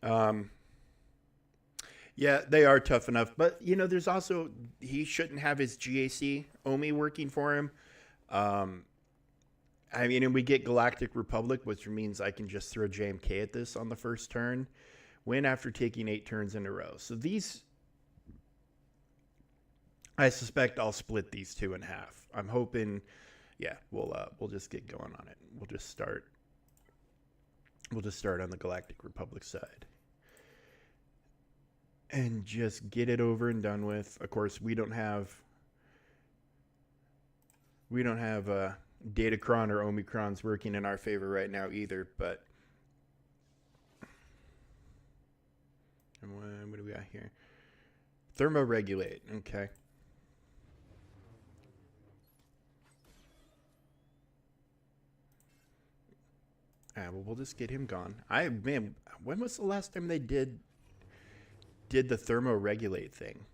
Yeah, they are tough enough. But, you know, there's also, he shouldn't have his GAC Omi working for him. I mean, and we get Galactic Republic, which means I can just throw JMK at this on the first turn. Win after taking 8 turns in a row. So these, I suspect I'll split these 2 in half. I'm hoping, yeah, we'll just get going on it. We'll just start on the Galactic Republic side. And just get it over and done with. Of course, we don't have Datacron or Omicrons working in our favor right now either, but and what do we got here? Thermoregulate. Okay. Well, we'll just get him gone. Man, when was the last time they did the thermoregulate thing?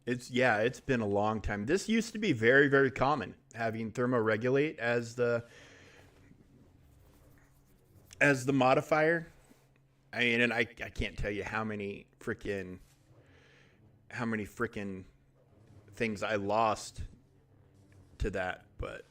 It's been a long time. This used to be very, very common, having thermoregulate as the modifier. I mean, and I can't tell you how many freaking things I lost to that, but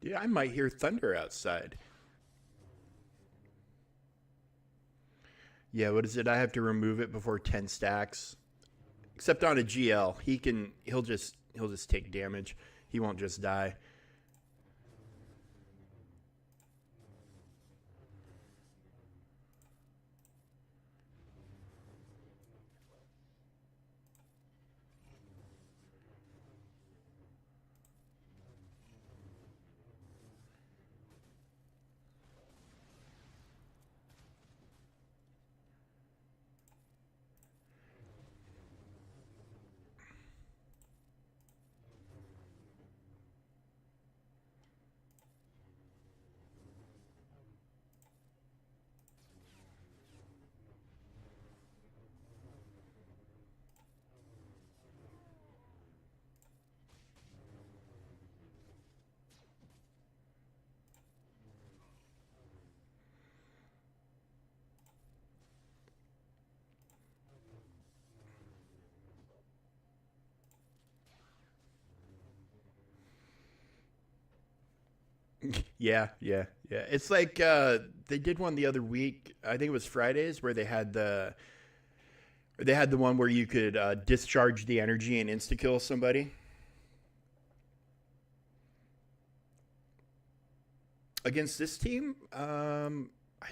dude, I might hear thunder outside. Yeah, what is it? I have to remove it before 10 stacks. Except on a GL, he'll just take damage. He won't just die. Yeah, yeah, yeah. It's like they did one the other week. I think it was Fridays where they had the one where you could discharge the energy and insta kill somebody. Against this team, I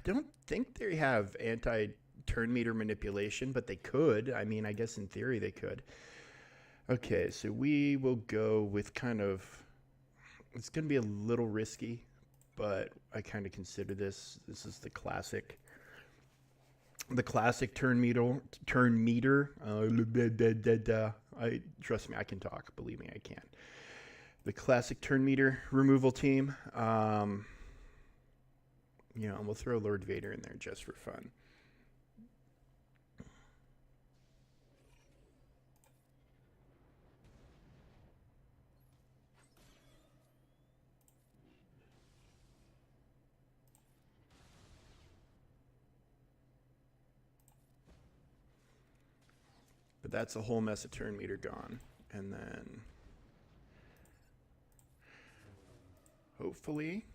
don't think they have anti turn meter manipulation, but they could. I mean, I guess in theory they could. Okay, so we will go with kind of. It's going to be a little risky, but I kind of consider this. This is the classic. The classic turn meter. Turn meter. I trust me, I can talk. Believe me, I can. The classic turn meter removal team. And we'll throw Lord Vader in there just for fun. But that's a whole mess of turn meter gone. And then hopefully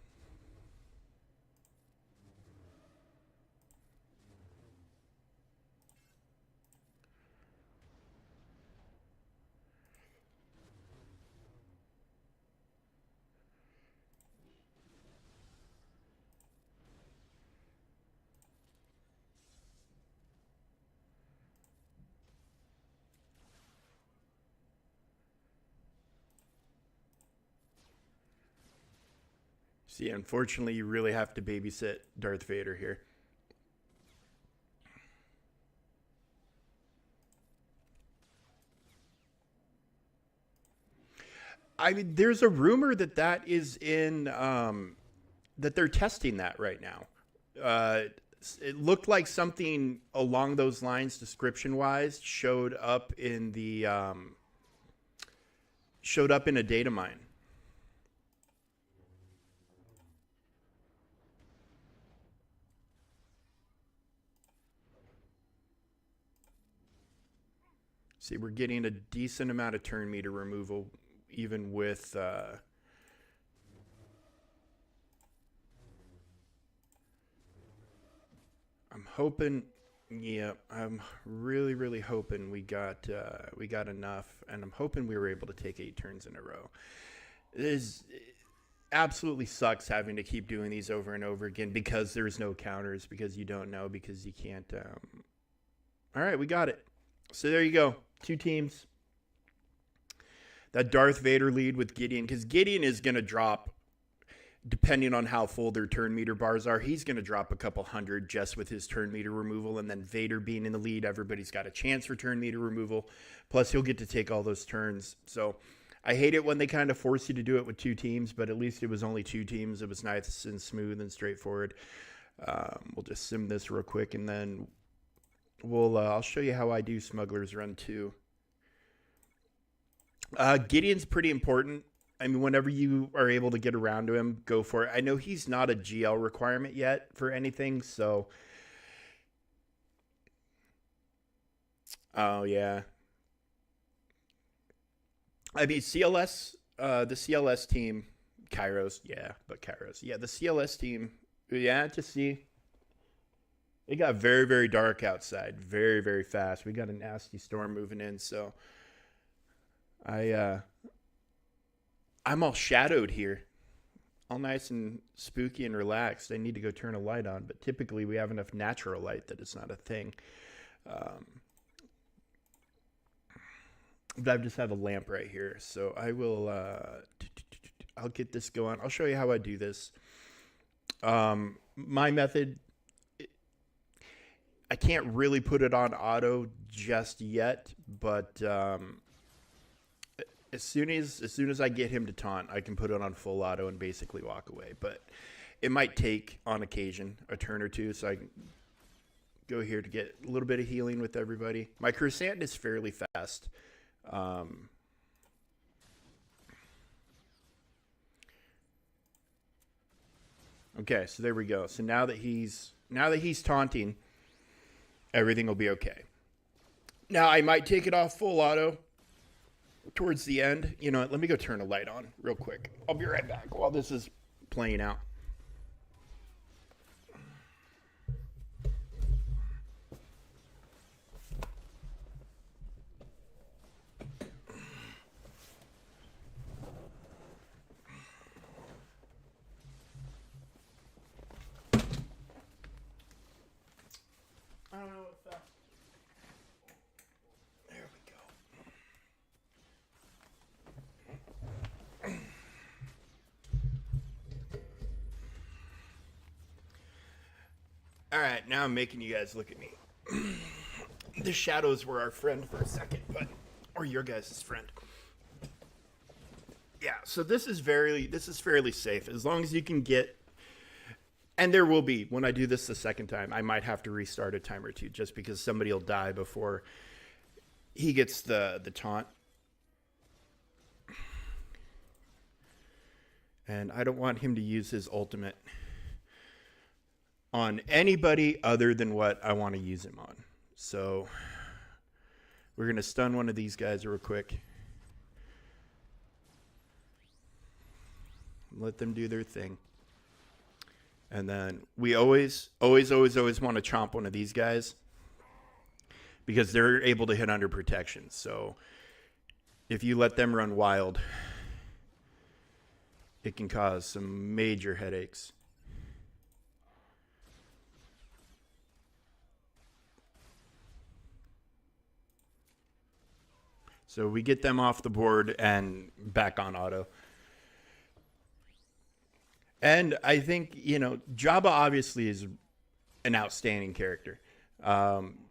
see, unfortunately, you really have to babysit Darth Vader here. I mean, there's a rumor that is in that they're testing that right now. Uh, it looked like something along those lines, description wise, showed up in a data mine. See, we're getting a decent amount of turn meter removal, even with. I'm hoping. Yeah, I'm really, really hoping we got enough, and I'm hoping we were able to take 8 turns in a row. It absolutely sucks having to keep doing these over and over again because there's no counters, because you don't know, because you can't. All right, we got it. So there you go. 2 teams. That Darth Vader lead with Gideon, because Gideon is going to drop, depending on how full their turn meter bars are, he's going to drop a couple hundred just with his turn meter removal. And then Vader being in the lead, everybody's got a chance for turn meter removal. Plus, he'll get to take all those turns. So I hate it when they kind of force you to do it with 2 teams, but at least it was only 2 teams. It was nice and smooth and straightforward. We'll just sim this real quick, and then I'll show you how I do Smuggler's Run 2. Gideon's pretty important. I mean, whenever you are able to get around to him, go for it. I know he's not a GL requirement yet for anything, so. Oh, yeah. I mean, CLS, the CLS team, Kairos, yeah, but Kairos. Yeah, the CLS team, yeah, just see. It got very, very dark outside, very, very fast. We got a nasty storm moving in, so I'm all shadowed here, all nice and spooky and relaxed. I need to go turn a light on, but typically we have enough natural light that it's not a thing. But I've just have a lamp right here, so I will. I'll get this going. I'll show you how I do this. My method. I can't really put it on auto just yet, but as soon as I get him to taunt, I can put it on full auto and basically walk away. But it might take, on occasion, a turn or two, so I can go here to get a little bit of healing with everybody. My Crescent is fairly fast. Okay, so there we go. So now that he's taunting, everything will be okay. Now I might take it off full auto towards the end. You know what? Let me go turn a light on real quick. I'll be right back while this is playing out. I don't know what fell. There we go. All right, now I'm making you guys look at me. The shadows were our friend for a second, or your guys' friend. Yeah, so this is fairly safe as long as you can get. And there will be, when I do this the second time, I might have to restart a time or two just because somebody will die before he gets the taunt. And I don't want him to use his ultimate on anybody other than what I want to use him on. So we're going to stun one of these guys real quick. Let them do their thing. And then we always want to chomp one of these guys because they're able to hit under protection. So if you let them run wild, it can cause some major headaches. So we get them off the board and back on auto. And I think, Jabba obviously is an outstanding character.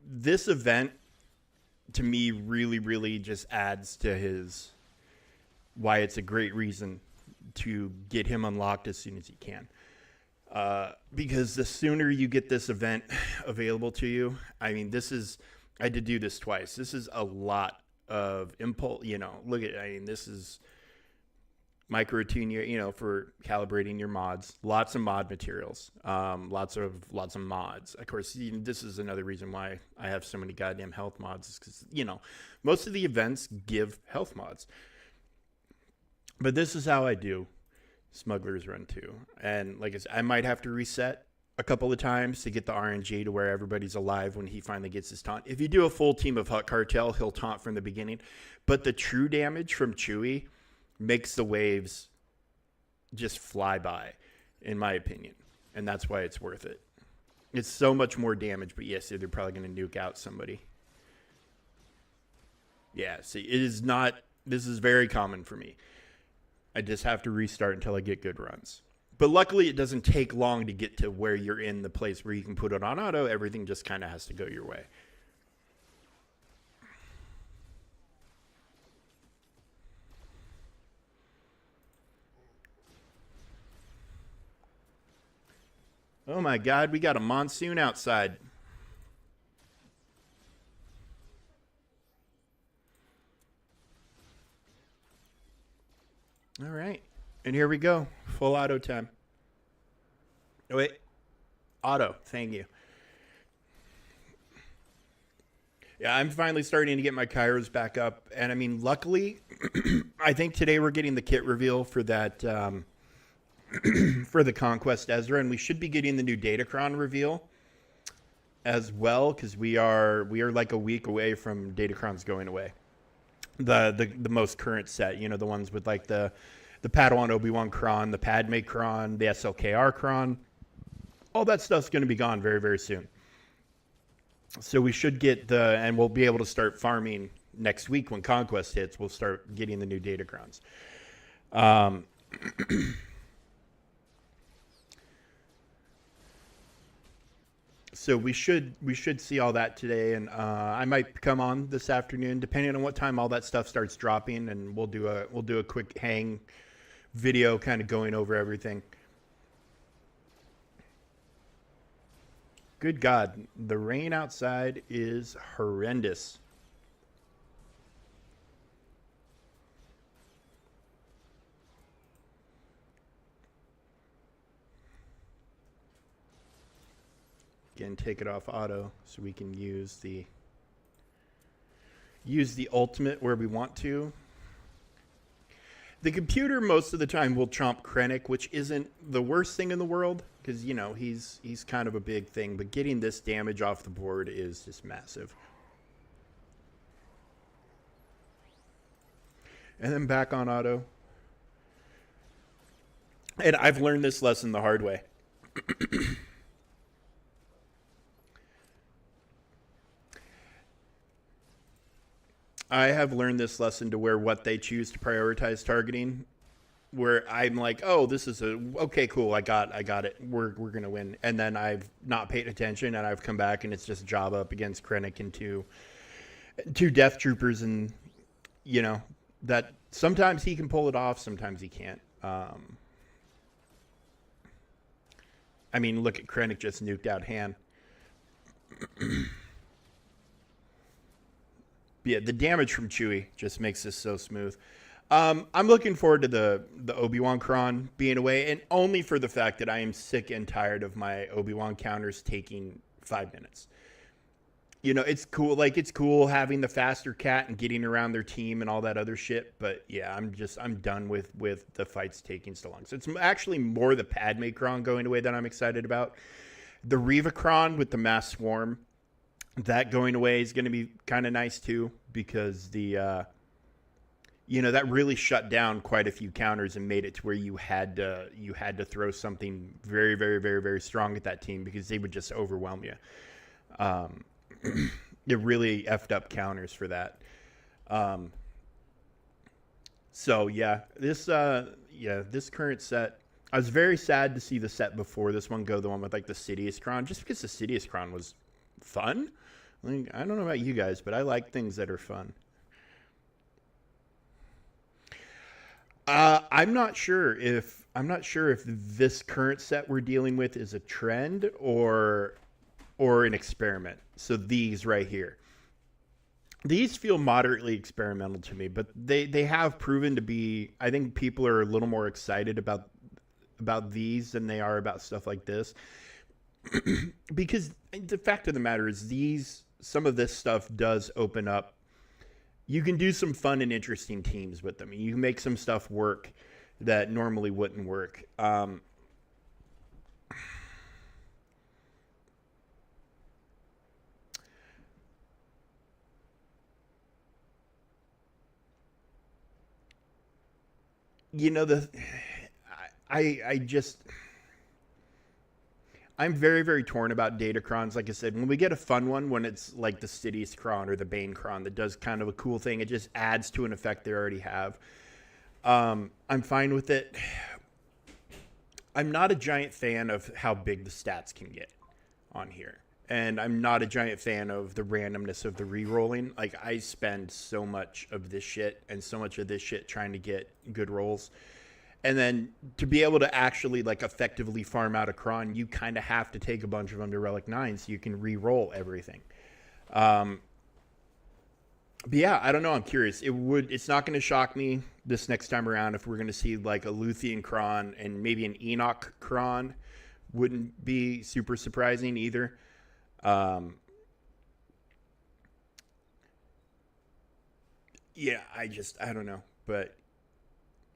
This event, to me, really, really just adds to why it's a great reason to get him unlocked as soon as you can. Because the sooner you get this event available to you, I did do this twice. This is a lot of impulse, this is micro-tune, for calibrating your mods. Lots of mod materials. Lots of mods. Of course, this is another reason why I have so many goddamn health mods, is because, most of the events give health mods. But this is how I do Smuggler's Run 2. And like I said, I might have to reset a couple of times to get the RNG to where everybody's alive when he finally gets his taunt. If you do a full team of Hut Cartel, he'll taunt from the beginning. But the true damage from Chewie makes the waves just fly by, in my opinion. And that's why it's worth it. It's so much more damage, but yes, they're probably going to nuke out somebody. Yeah, see, this is very common for me. I just have to restart until I get good runs. But luckily, it doesn't take long to get to where you're in the place where you can put it on auto. Everything just kind of has to go your way. Oh my God, we got a monsoon outside. All right. And here we go. Full auto time. Oh, wait. Auto. Thank you. Yeah, I'm finally starting to get my Kairos back up. And luckily, I think today we're getting the kit reveal for that, for the Conquest Ezra. And we should be getting the new Datacron reveal as well, because we are like a week away from Datacron's going away. The most current set, the ones with like the Padawan Obi-Wan Kron, the Padme Kron, the SLKR Kron. All that stuff's going to be gone very, very soon. So we should get and we'll be able to start farming next week when Conquest hits. We'll start getting the new Datacrons. So we should see all that today, and I might come on this afternoon, depending on what time all that stuff starts dropping, and we'll do a quick hang video, kind of going over everything. Good God, the rain outside is horrendous. Again, take it off auto so we can use the ultimate where we want to. The computer most of the time will chomp Krennic, which isn't the worst thing in the world because he's kind of a big thing. But getting this damage off the board is just massive. And then back on auto. And I've learned this lesson the hard way. I have learned this lesson to where what they choose to prioritize targeting, where I'm like, oh, this is okay, cool, I got it. We're gonna win, and then I've not paid attention, and I've come back, and it's just job up against Krennic and two Death Troopers, and that sometimes he can pull it off, sometimes he can't. I mean, look at Krennic just nuked out Han. Yeah, the damage from Chewie just makes this so smooth. I'm looking forward to the Obi-Wan Kron being away, and only for the fact that I am sick and tired of my Obi-Wan counters taking 5 minutes. It's cool. Like, it's cool having the faster cat and getting around their team and all that other shit. But yeah, I'm done with the fights taking so long. So it's actually more the Padme Kron going away that I'm excited about. The Reva Kron with the mass swarm, that going away is going to be kind of nice too, because that really shut down quite a few counters and made it to where you had to throw something very, very, very, very strong at that team because they would just overwhelm you. It really effed up counters for that. So yeah, this current set, I was very sad to see the set before this one go, the one with like the Sidious Kron, just because the Sidious Kron was fun. Like, I don't know about you guys, but I like things that are fun. I'm not sure if this current set we're dealing with is a trend or an experiment. So these right here, these feel moderately experimental to me, but they have proven to be. I think people are a little more excited about these than they are about stuff like this, because the fact of the matter is some of this stuff does open up. You can do some fun and interesting teams with them. You can make some stuff work that normally wouldn't work. I'm very, very torn about Datacrons. Like I said, when we get a fun one, when it's like the Sidious Kron or the Bane Kron that does kind of a cool thing, it just adds to an effect they already have. I'm fine with it. I'm not a giant fan of how big the stats can get on here. And I'm not a giant fan of the randomness of the re-rolling. Like, I spend so much of this shit and so much of this shit trying to get good rolls. And then to be able to actually like effectively farm out a Kron, you kind of have to take a bunch of them to Relic 9 so you can re-roll everything. But yeah, I don't know. I'm curious. It's not going to shock me this next time around if we're going to see like a Luthian Kron and maybe an Enoch Kron. Wouldn't be super surprising either. Yeah, I don't know, but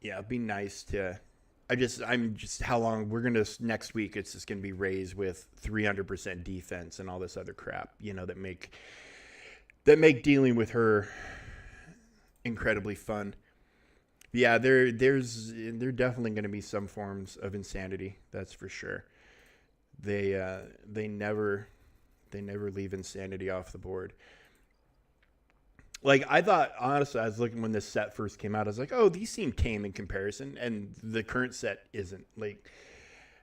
yeah, it'd be nice to. How long we're gonna next week? It's just gonna be Rays with 300% defense and all this other crap, that make dealing with her incredibly fun. Yeah, there definitely gonna be some forms of insanity. That's for sure. They never leave insanity off the board. Like, I thought, honestly, I was looking when this set first came out, I was like, oh, these seem tame in comparison, and the current set isn't. Like,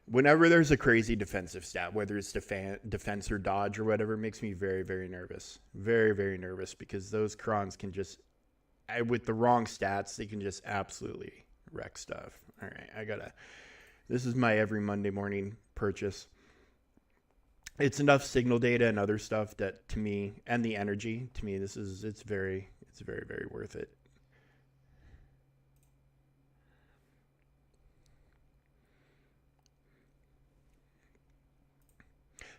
whenever there's a crazy defensive stat, whether it's defense or dodge or whatever, it makes me very, very nervous. Very, very nervous, because those Krons can just, with the wrong stats, they can just absolutely wreck stuff. All right, this is my every Monday morning purchase. It's enough signal data and other stuff that, to me, and the energy, to me, it's very, very worth it.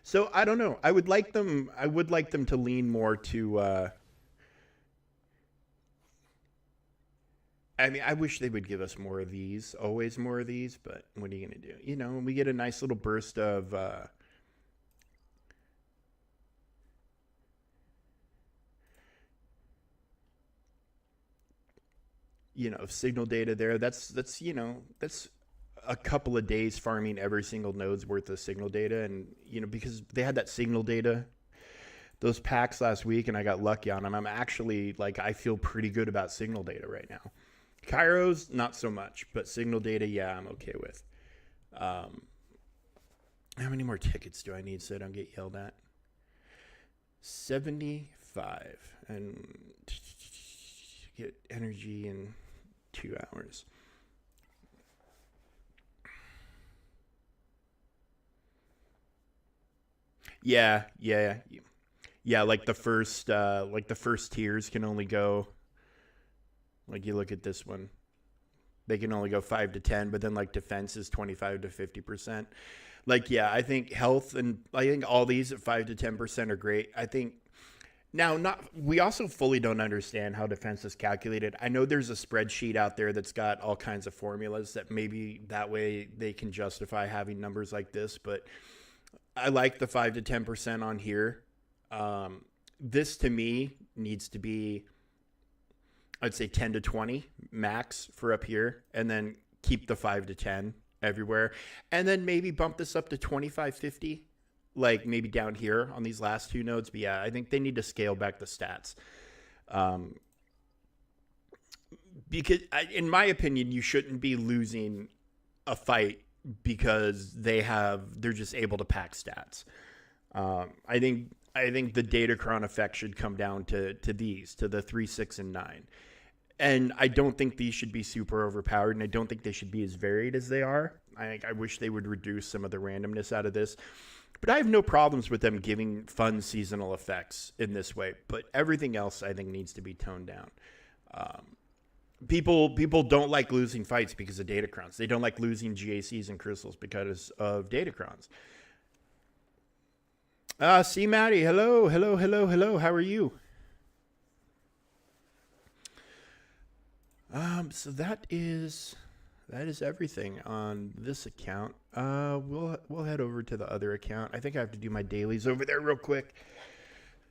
So I don't know. I would like them to lean more to. I mean, I wish they would give us more of these, always more of these, but what are you going to do? You know, we get a nice little burst of, signal data there. That's a couple of days farming every single node's worth of signal data. And, because they had that signal data, those packs last week, and I got lucky on them. I'm actually, I feel pretty good about signal data right now. Kairos, not so much, but signal data, yeah, I'm okay with. How many more tickets do I need so I don't get yelled at? 75. And get energy in 2 hours. Yeah. Like the first tiers can only go. Like you look at this one, they can only go 5 to 10, but then defense is 25 to 50%. I think health and I think all these at 5 to 10% are great. I think now we also fully don't understand how defense is calculated. I know there's a spreadsheet out there that's got all kinds of formulas that maybe that way they can justify having numbers like this, but I like the 5 to 10% on here. This to me needs to be, I'd say 10 to 20 max for up here, and then keep the 5 to 10 everywhere. And then maybe bump this up to 25, 50, maybe down here on these last 2 nodes. But yeah, I think they need to scale back the stats. Because in my opinion, you shouldn't be losing a fight because they're just able to pack stats. I think the Datacron effect should come down to the 3, 6, and 9. And I don't think these should be super overpowered, and I don't think they should be as varied as they are. I wish they would reduce some of the randomness out of this. But I have no problems with them giving fun seasonal effects in this way. But everything else, I think, needs to be toned down. People don't like losing fights because of Datacrons. They don't like losing GACs and crystals because of Datacrons. See Maddie, hello. How are you? So that is everything on this account. We'll head over to the other account. I think I have to do my dailies over there real quick.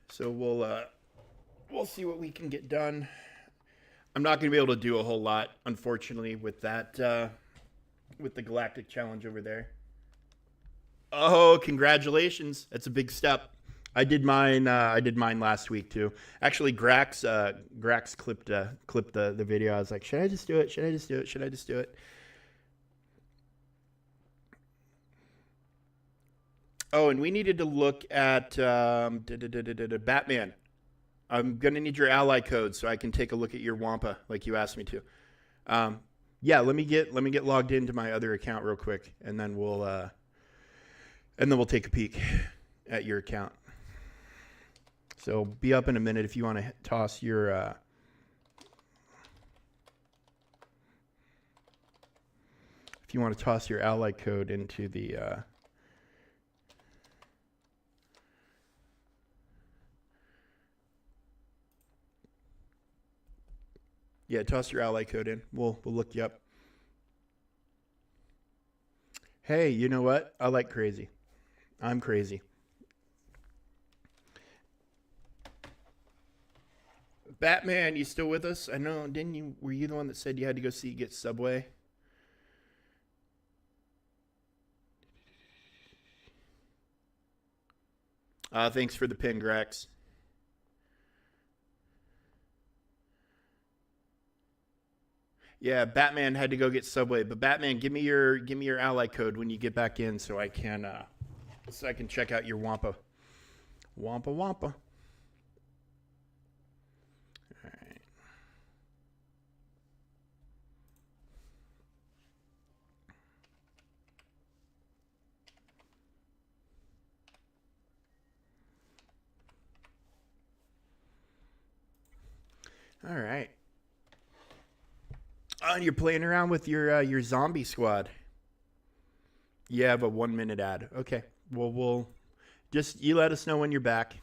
So we'll see what we can get done. I'm not going to be able to do a whole lot, unfortunately, with that with the Galactic challenge over there. Oh, congratulations! That's a big step. I did mine last week too. Actually, Grax clipped the video. I was like, should I just do it? Should I just do it? Oh, and we needed to look at Batman. I'm gonna need your ally code so I can take a look at your Wampa like you asked me to. Yeah, let me get logged into my other account real quick, and then we'll take a peek at your account. So be up in a minute if you want to toss your ally code into the yeah, toss your ally code in. We'll look you up. Hey, you know what? I like crazy. I'm crazy. Batman, you still with us? I know, didn't you? Were you the one that said you had to go get Subway? Thanks for the pin, Grax. Yeah, Batman had to go get Subway, but Batman, give me your ally code when you get back in, so I can check out your Wampa. Wampa. All right. And you're playing around with your zombie squad. You have a 1-minute ad. Okay. Well, we'll just you let us know when you're back.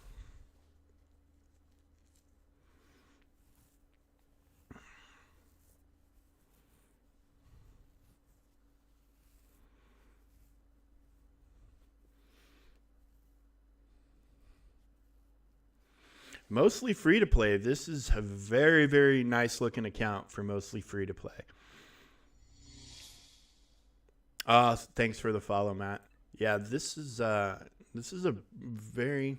Mostly free to play. This is a very, very nice looking account for mostly free to play. Thanks for the follow, Matt. Yeah, this is a very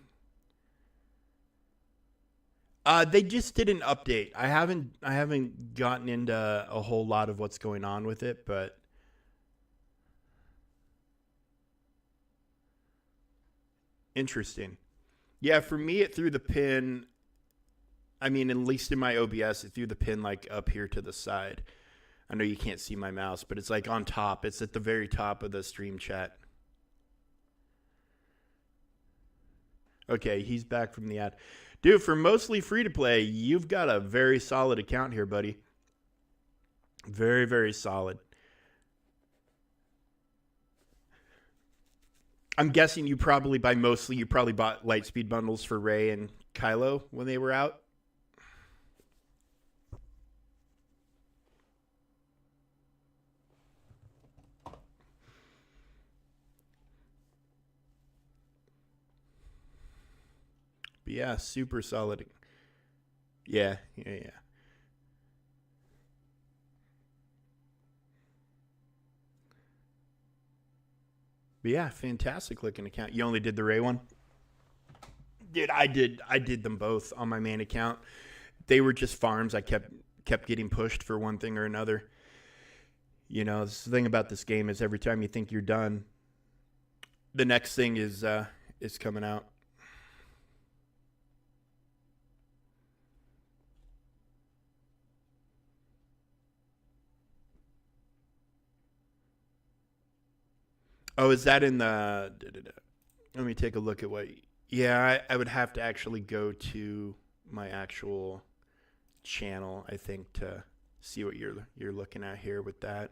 they just did an update. I haven't gotten into a whole lot of what's going on with it, but interesting. Yeah, for me it threw the pin. I mean, at least in my OBS, it threw the pin like up here to the side. I know you can't see my mouse, but it's like on top. It's at the very top of the stream chat. Okay, he's back from the ad. Dude, for mostly free to play, you've got a very solid account here, buddy. Very, very solid. I'm guessing you probably bought Lightspeed bundles for Rey and Kylo when they were out. But yeah, super solid. Yeah. But yeah, fantastic looking account. You only did the Rey one? Dude, I did them both on my main account. They were just farms. I kept getting pushed for one thing or another. You know, the thing about this game is every time you think you're done, the next thing is coming out. Oh, is that in the? Let me take a look at what. Yeah, I would have to actually go to my actual channel, I think, to see what you're looking at here with that.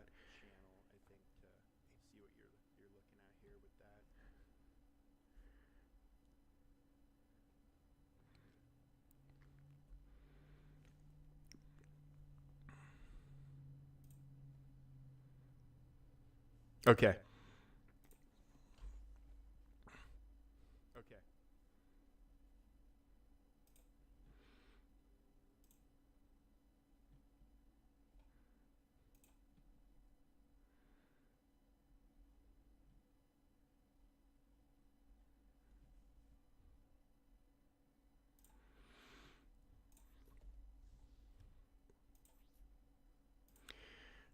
Okay.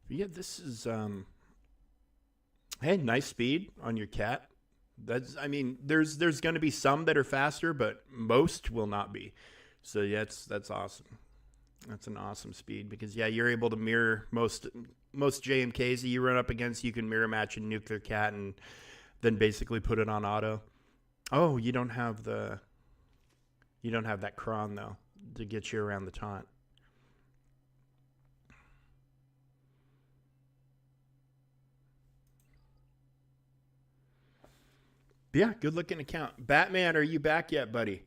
Yeah, this is hey, nice speed on your cat. I mean, there's going to be some that are faster, but most will not be. So yeah, that's awesome. That's an awesome speed because yeah, you're able to mirror most JMKs that you run up against. You can mirror match a nuclear cat and then basically put it on auto. Oh, you don't have that cron though to get you around the taunt. Yeah, good looking account. Batman, are you back yet, buddy?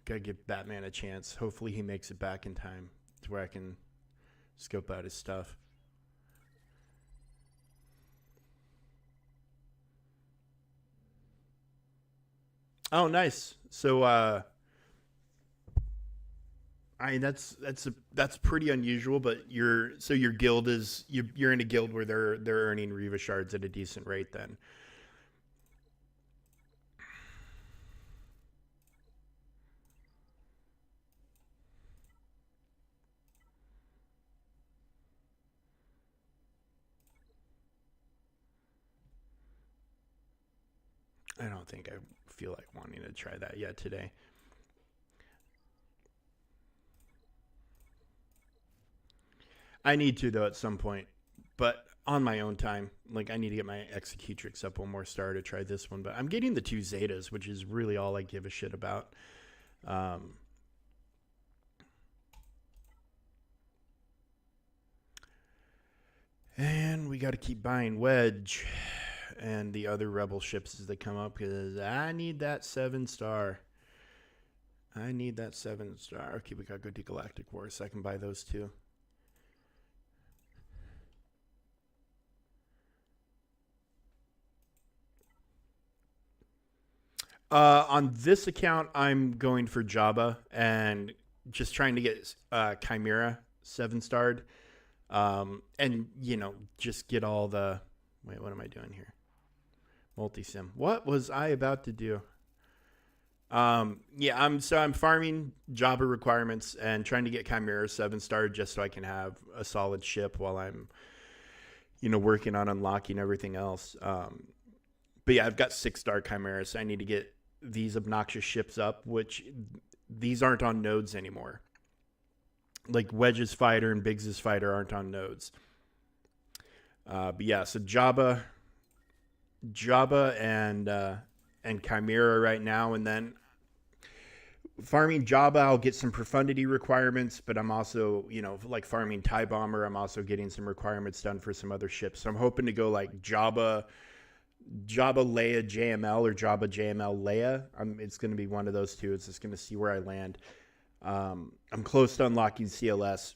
Gotta give Batman a chance. Hopefully he makes it back in time to where I can scope out his stuff. Oh, nice. So I mean that's pretty unusual, but your guild is you're in a guild where they're earning Reva shards at a decent rate then. I don't think I feel like wanting to try that yet today. I need to though at some point, but on my own time. Like I need to get my Executrix up one more star to try this one. But I'm getting the 2 Zetas, which is really all I give a shit about. Um, and we got to keep buying Wedge and the other Rebel ships as they come up because I need that 7-star. I need that 7-star. Okay, we got to go to Galactic Wars so I can buy those too. On this account, I'm going for Jabba and just trying to get Chimera 7-starred. And, just get all the... Wait, what am I doing here? Multi-sim. What was I about to do? Yeah, I'm farming Jabba requirements and trying to get Chimera 7-starred just so I can have a solid ship while I'm, working on unlocking everything else. But yeah, I've got 6-star Chimeras. So I need to get these obnoxious ships up, which these aren't on nodes anymore. Like Wedge's fighter and Biggs's fighter aren't on nodes. But yeah, so Jabba and Chimera right now, and then farming Jabba, I'll get some profundity requirements, but I'm also, like farming TIE Bomber, I'm also getting some requirements done for some other ships. So I'm hoping to go like Jabba Leia JML or Jabba JML Leia. It's going to be one of those two. It's just going to see where I land. I'm close to unlocking CLS.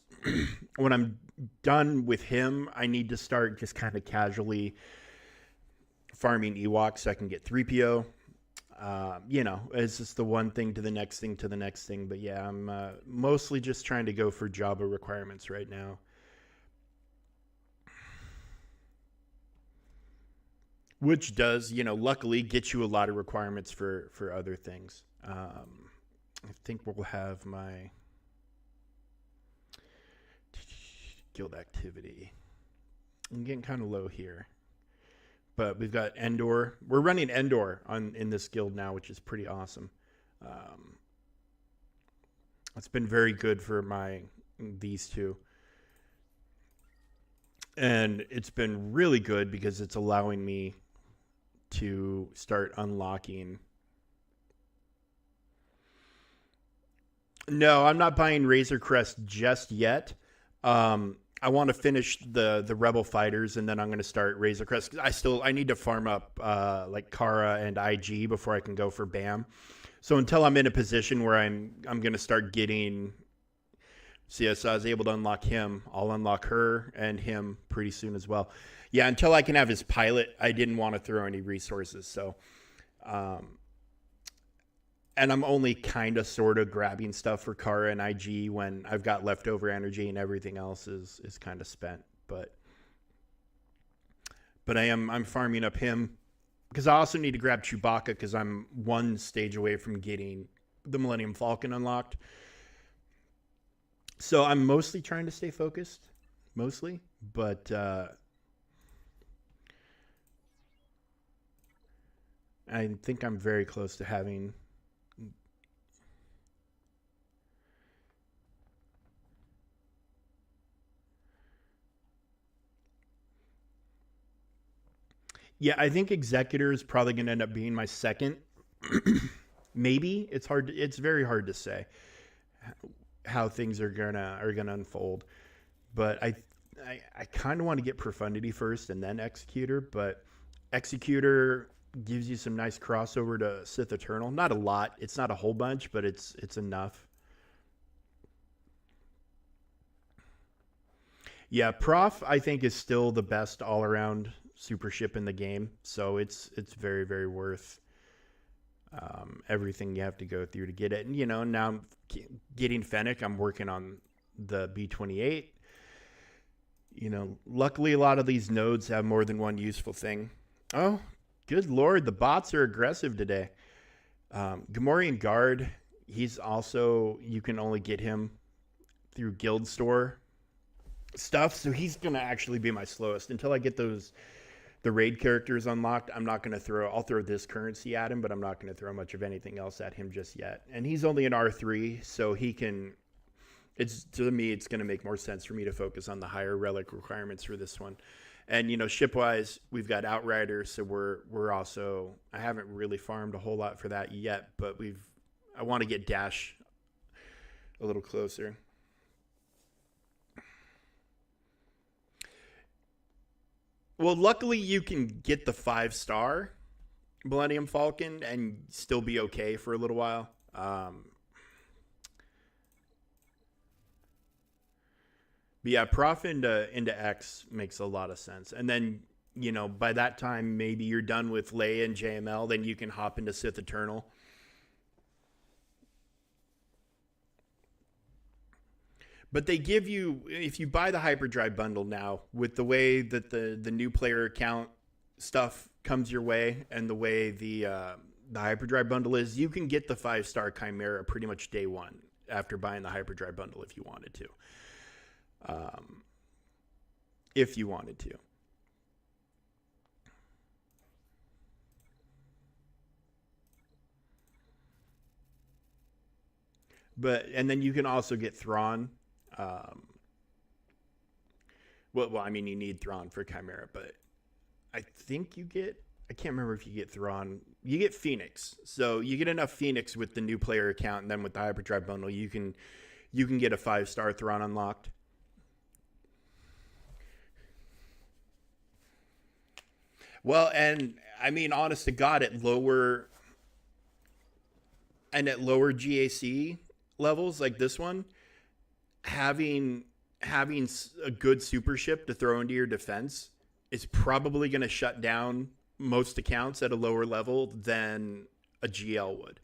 When I'm done with him, I need to start just kind of casually farming Ewoks so I can get 3PO. It's just the one thing to the next thing to the next thing. But yeah, I'm mostly just trying to go for Jabba requirements right now. Which does, luckily get you a lot of requirements for other things. I think we'll have my guild activity. I'm getting kind of low here. But we've got Endor. We're running Endor in this guild now, which is pretty awesome. It's been very good for these two. And it's been really good because it's allowing me to start unlocking. No, I'm not buying Razor Crest just yet. I want to finish the Rebel fighters, and then I'm going to start Razor Crest. I need to farm up like Kara and IG before I can go for BAM. So until I'm in a position where I'm going to start getting... See, so I was able to unlock him. I'll unlock her and him pretty soon as well. Yeah, until I can have his pilot, I didn't want to throw any resources. So, and I'm only kind of sort of grabbing stuff for Kara and IG when I've got leftover energy and everything else is kind of spent. But I'm farming up him because I also need to grab Chewbacca because I'm one stage away from getting the Millennium Falcon unlocked. So I'm mostly trying to stay focused, but I think I'm very close to having... Yeah, I think Executor is probably going to end up being my second. Maybe. It's very hard to say how things are gonna unfold, but I kind of want to get Profundity first and then Executor, but Executor gives you some nice crossover to Sith Eternal. Not a lot, it's not a whole bunch, but it's enough. Yeah, Prof I think is still the best all around super ship in the game, so it's very, very worth everything you have to go through to get it. And now I'm getting Fennec. I'm working on the B-28. Luckily a lot of these nodes have more than one useful thing. Oh, good lord, the bots are aggressive today. Gamorrean Guard, he's also, you can only get him through guild store stuff, so he's gonna actually be my slowest until I get the raid characters unlocked. I'll throw this currency at him, but I'm not going to throw much of anything else at him just yet. And he's only an R3, so to me, it's going to make more sense for me to focus on the higher relic requirements for this one. And, ship-wise, we've got Outriders, so we're also, I haven't really farmed a whole lot for that yet, but I want to get Dash a little closer. Well, luckily you can get the 5-star Millennium Falcon and still be okay for a little while. But yeah, Prof into X makes a lot of sense. And then you know, by that time, maybe you're done with Leia and JML, then you can hop into Sith Eternal. But they give you, if you buy the Hyperdrive bundle now, with the way that the new player account stuff comes your way and the way the Hyperdrive bundle is, you can get the 5-star Chimera pretty much day one after buying the Hyperdrive bundle if you wanted to. If you wanted to. But and then you can also get Thrawn. Well, I mean, you need Thrawn for Chimera, but I think you get. I can't remember if you get Thrawn. You get Phoenix, so you get enough Phoenix with the new player account, and then with the Hyperdrive bundle, you can get a 5-star Thrawn unlocked. Well, and I mean, honest to God, at lower GAC levels like this one, having a good super ship to throw into your defense is probably going to shut down most accounts at a lower level than a GL would.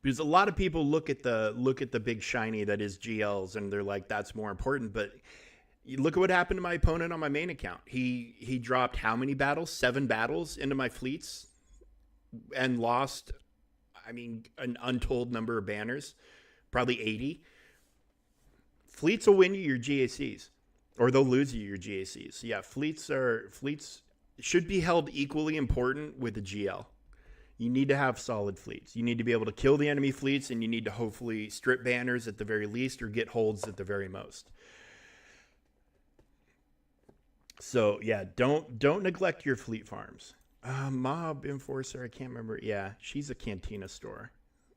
Because a lot of people look at the big shiny that is GLs and they're like, that's more important. But you look at what happened to my opponent on my main account. He dropped how many battles? 7 battles into my fleets and lost, I mean, an untold number of banners, probably 80. Fleets will win you your GACs, or they'll lose you your GACs. So yeah, fleets should be held equally important with the GL. You need to have solid fleets. You need to be able to kill the enemy fleets, and you need to hopefully strip banners at the very least or get holds at the very most. So yeah, don't neglect your fleet farms. Mob Enforcer, I can't remember. Yeah, she's a Cantina store,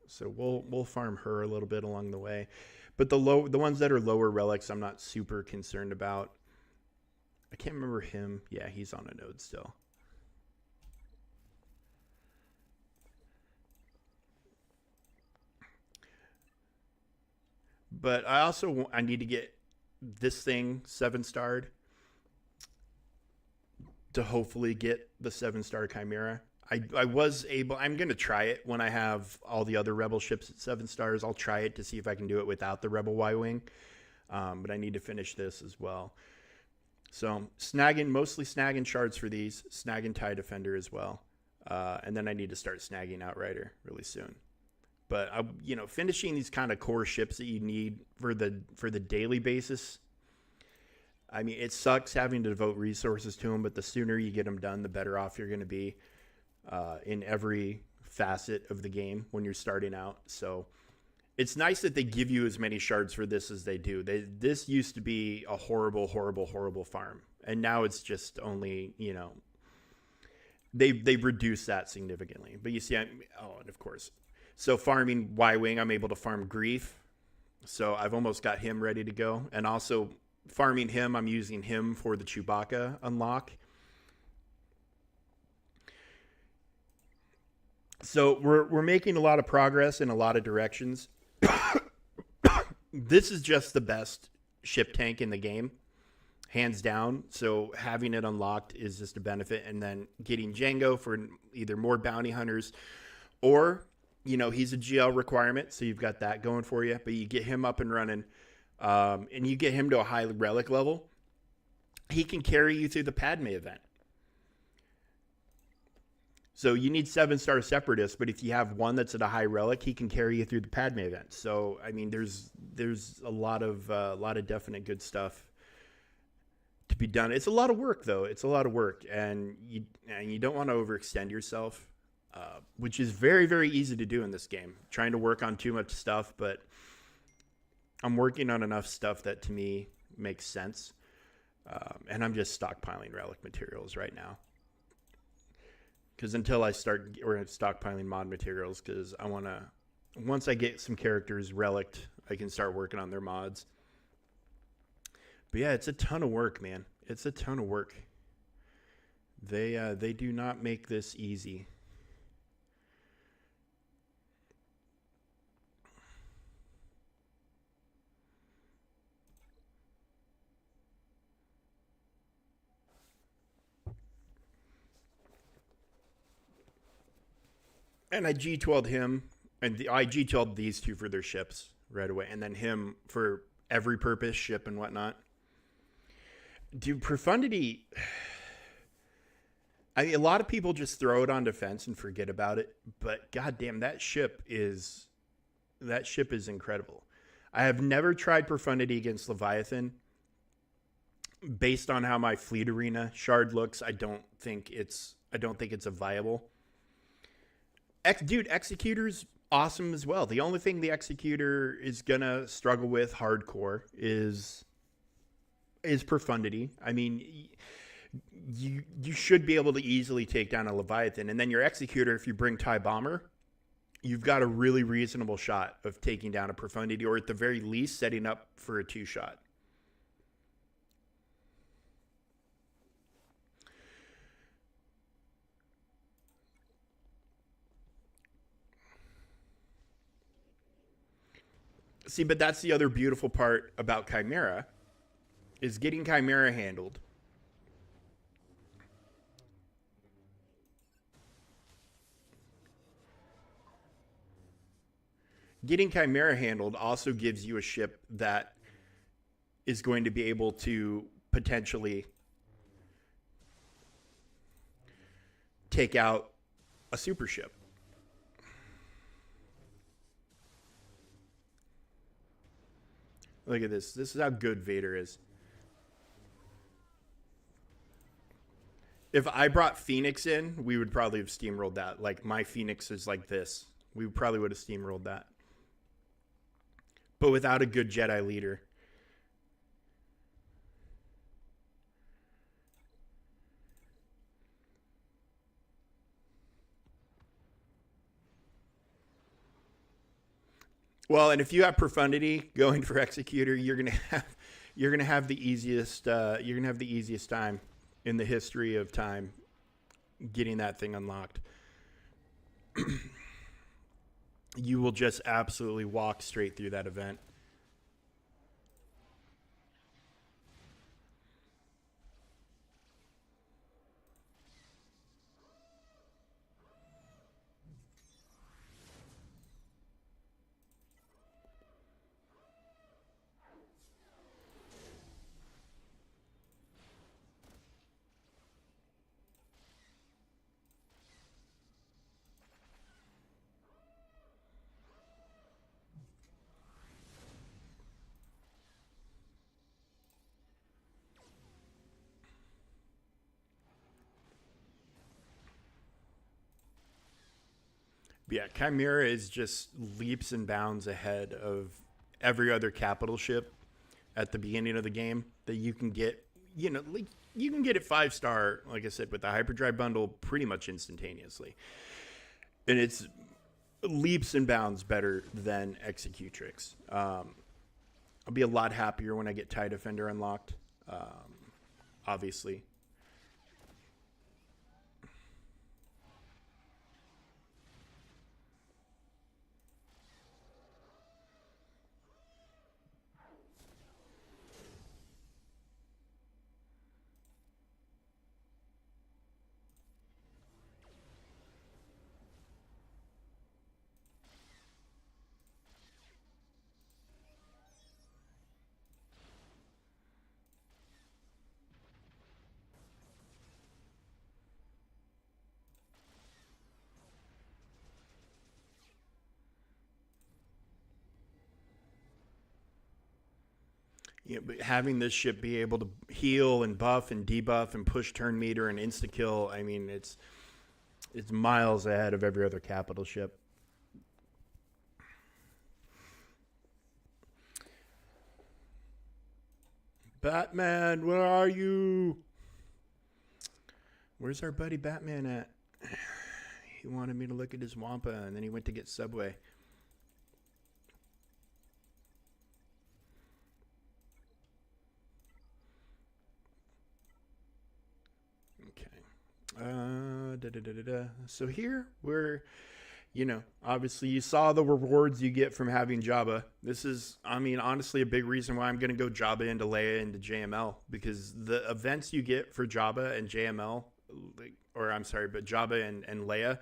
so we'll farm her a little bit along the way. But the ones that are lower relics, I'm not super concerned about. I can't remember him. Yeah, he's on a node still. But I need to get this thing 7-starred to hopefully get the 7-star Chimera. I was able. I'm going to try it when I have all the other Rebel ships at 7 stars. I'll try it to see if I can do it without the Rebel Y-Wing. But I need to finish this as well. So mostly snagging shards for these, snagging TIE Defender as well. And then I need to start snagging Outrider really soon. But finishing these kind of core ships that you need for the daily basis. I mean, it sucks having to devote resources to them, but the sooner you get them done, the better off you're going to be in every facet of the game when you're starting out. So it's nice that they give you as many shards for this as they do. This used to be a horrible, horrible, horrible farm, and now it's just only they've reduced that significantly. But you see, and of course, so farming Y-Wing, I'm able to farm Grief, so I've almost got him ready to go, and also farming him, I'm using him for the Chewbacca unlock. So we're making a lot of progress in a lot of directions. This is just the best ship tank in the game, hands down. So having it unlocked is just a benefit. And then getting Django for either more bounty hunters or, he's a GL requirement. So you've got that going for you. But you get him up and running and you get him to a high relic level. He can carry you through the Padme event. So you need 7-star Separatists, but if you have one that's at a high relic, he can carry you through the Padme event. So I mean, there's a lot of definite good stuff to be done. It's a lot of work, though. It's a lot of work, and you don't want to overextend yourself, which is very, very easy to do in this game. Trying to work on too much stuff, but I'm working on enough stuff that to me makes sense, and I'm just stockpiling relic materials right now. Because until I start stockpiling mod materials, because I want to, once I get some characters relicked, I can start working on their mods. But yeah, it's a ton of work, man. It's a ton of work. They do not make this easy. And I G12'd him, and I G12'd these two for their ships right away, and then him for every purpose ship and whatnot. Dude, Profundity. I mean, a lot of people just throw it on defense and forget about it, but goddamn, that ship is incredible. I have never tried Profundity against Leviathan. Based on how my Fleet Arena shard looks, I don't think it's a viable. Dude, Executor's awesome as well. The only thing the Executor is gonna struggle with hardcore is Profundity. I mean, you should be able to easily take down a Leviathan, and then your Executor, if you bring TIE Bomber, you've got a really reasonable shot of taking down a Profundity, or at the very least setting up for a 2-shot. See, but that's the other beautiful part about Chimera, is getting Chimera handled. Getting Chimera handled also gives you a ship that is going to be able to potentially take out a super ship. Look at this. This is how good Vader is. If I brought Phoenix in, we would probably have steamrolled that. Like, my Phoenix is like this. We probably would have steamrolled that. But without a good Jedi leader. Well, and if you have Profundity going for Executor, you're gonna have the easiest time in the history of time getting that thing unlocked. You will just absolutely walk straight through that event. Yeah, Chimera is just leaps and bounds ahead of every other capital ship at the beginning of the game that you can get. You know, like, you can get it 5-star, like I said, with the hyperdrive bundle pretty much instantaneously. And it's leaps and bounds better than Executrix. I'll be a lot happier when I get TIE Defender unlocked, obviously. You know, but having this ship be able to heal and buff and debuff and push turn meter and insta kill, I mean, it's miles ahead of every other capital ship. Batman, where are you? Where's our buddy Batman at? He wanted me to look at his Wampa, and then he went to get Subway. So here we're, obviously you saw the rewards you get from having Jabba. This is, I mean, honestly, a big reason why I'm going to go Jabba into Leia into JML, because the events you get for Jabba and JML, but Jabba and Leia,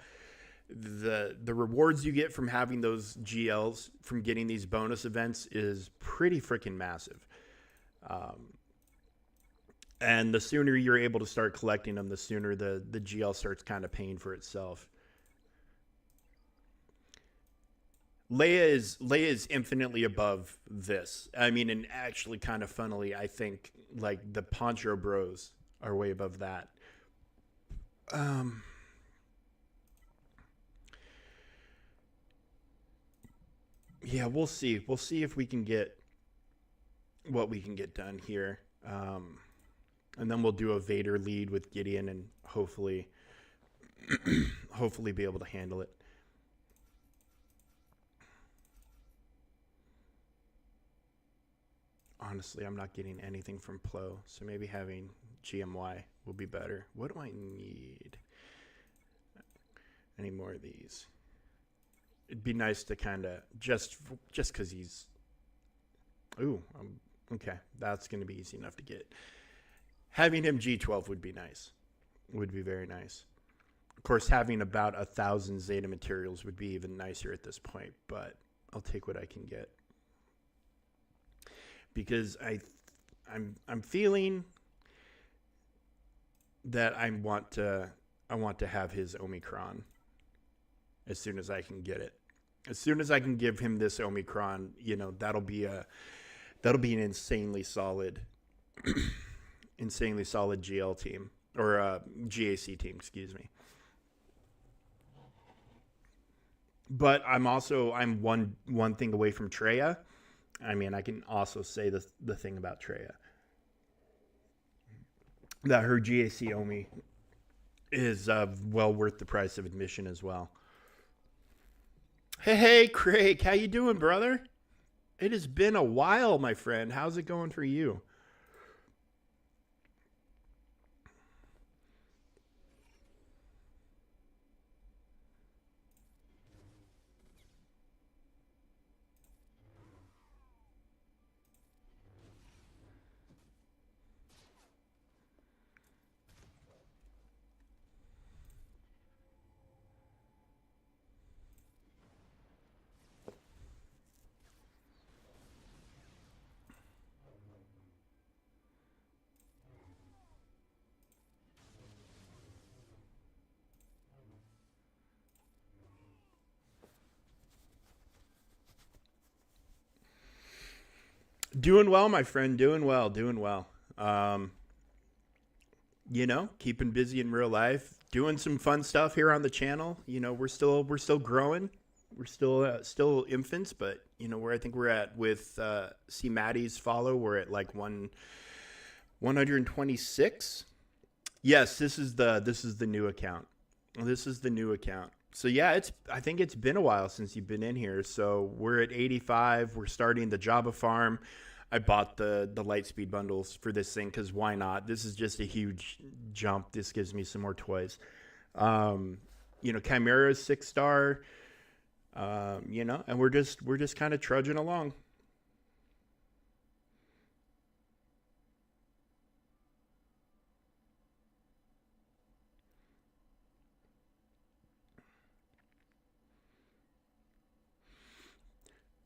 the rewards you get from having those GLs, from getting these bonus events, is pretty freaking massive. And the sooner you're able to start collecting them, the sooner the GL starts kind of paying for itself. Leia is infinitely above this. I mean, and actually, kind of funnily, I think like the Poncho Bros are way above that. Yeah, we'll see. We'll see if we can get what we can get done here. And then we'll do a Vader lead with Gideon, and hopefully, hopefully be able to handle it. Honestly, I'm not getting anything from Plo, so maybe having GMY will be better. What do I need? Any more of these? It'd be nice to kind of just because he's. Ooh, okay. That's going to be easy enough to get. Having him G12 would be nice. Would be very nice. Of course, having about 1,000 Zeta materials would be even nicer at this point, but I'll take what I can get. Because I'm feeling that I want to have his Omicron as soon as I can get it. As soon as I can give him this Omicron, you know, that'll be an insanely solid GL team, or GAC team, excuse me. But I'm one thing away from Traya. I mean, I can also say the thing about Traya, that her GAC Omi is well worth the price of admission as well. Hey, Craig, how you doing, brother? It has been a while, my friend. How's it going for you? Doing well, my friend. Doing well. Doing well. You know, keeping busy in real life, doing some fun stuff here on the channel. You know, we're still growing. We're still infants, but you know where I think we're at with see Maddie's follow. We're at like 126. Yes, this is the new account. This is the new account. So yeah, I think it's been a while since you've been in here. So we're at 85. We're starting the Jabba farm. I bought the Lightspeed bundles for this thing because why not? This is just a huge jump. This gives me some more toys. You know, Chimera's 6-star. You know, and we're just kind of trudging along.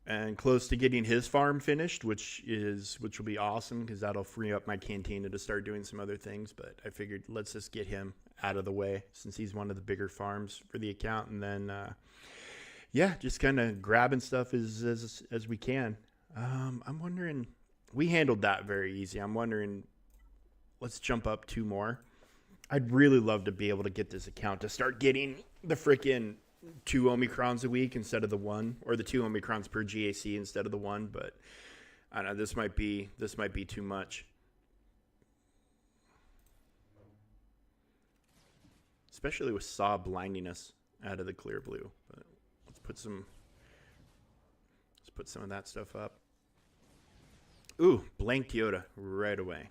And close to getting his farm finished, which will be awesome because that'll free up my cantina to start doing some other things. But I figured let's just get him out of the way since he's one of the bigger farms for the account, and then yeah, just kind of grabbing stuff as we can. I'm wondering, we handled that very easy. I'm wondering, let's jump up 2 more. I'd really love to be able to get this account to start getting the freaking 2 Omicrons a week instead of the 1, or the 2 Omicrons per GAC instead of the 1. But I don't know, this might be too much, especially with Saw blinding us out of the clear blue. But let's put some of that stuff up. Ooh, blanked Yoda right away.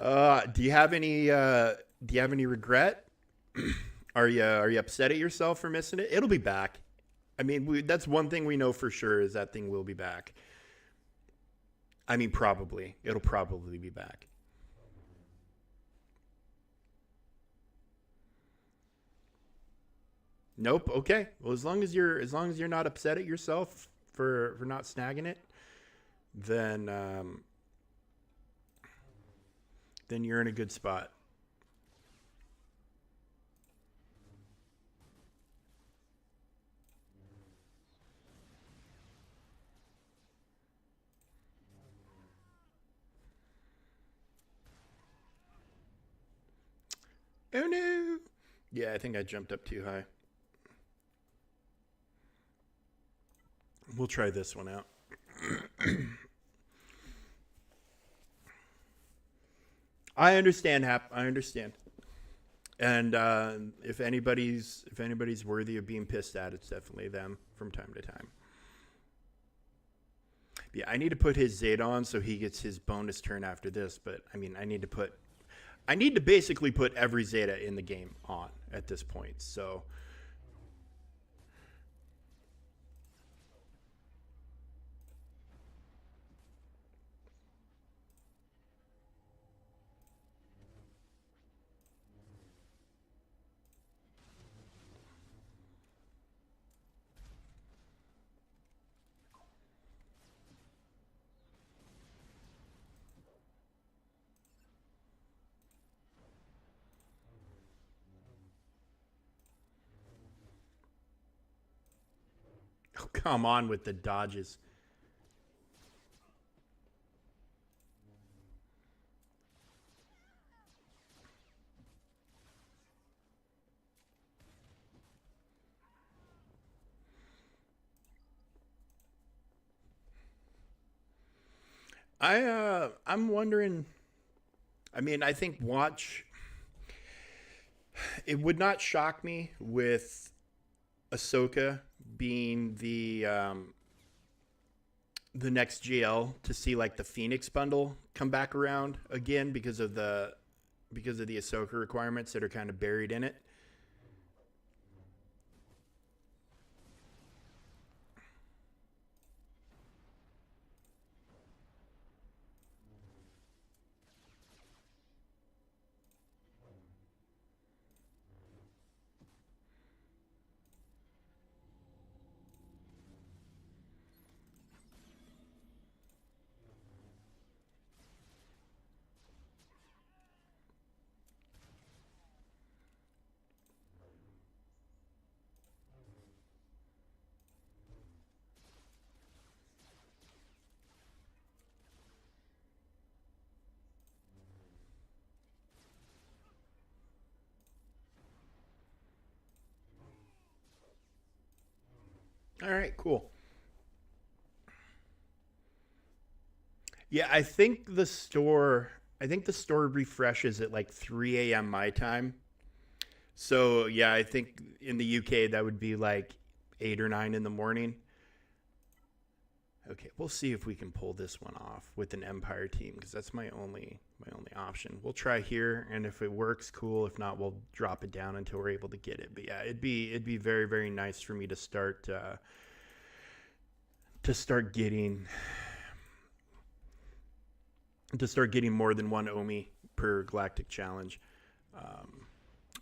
Do you have any? Do you have any regret? Are you upset at yourself for missing it? It'll be back. I mean, that's one thing we know for sure is that thing will be back. I mean, probably. It'll probably be back. Nope. Okay. Well, as long as you're not upset at yourself for not snagging it, then then you're in a good spot. Oh no. Yeah, I think I jumped up too high. We'll try this one out. I understand, Hap. I understand. And if anybody's worthy of being pissed at, it's definitely them from time to time. Yeah, I need to put his Zeta on so he gets his bonus turn after this. But I mean, I need to basically put every Zeta in the game on at this point. So oh, come on with the dodges. I'm wondering. I mean, I think watch. It would not shock me with Ahsoka being the next GL to see like the Phoenix bundle come back around again because of the Ahsoka requirements that are kind of buried in it. All right, cool. Yeah, I think the store refreshes at like 3 a.m. my time. So yeah, I think in the UK that would be like 8 or 9 in the morning. Okay, we'll see if we can pull this one off with an Empire team because that's my only option. We'll try here, and if it works, cool. If not, we'll drop it down until we're able to get it. But yeah, it'd be very very nice for me to start getting more than one Omi per Galactic challenge. Um,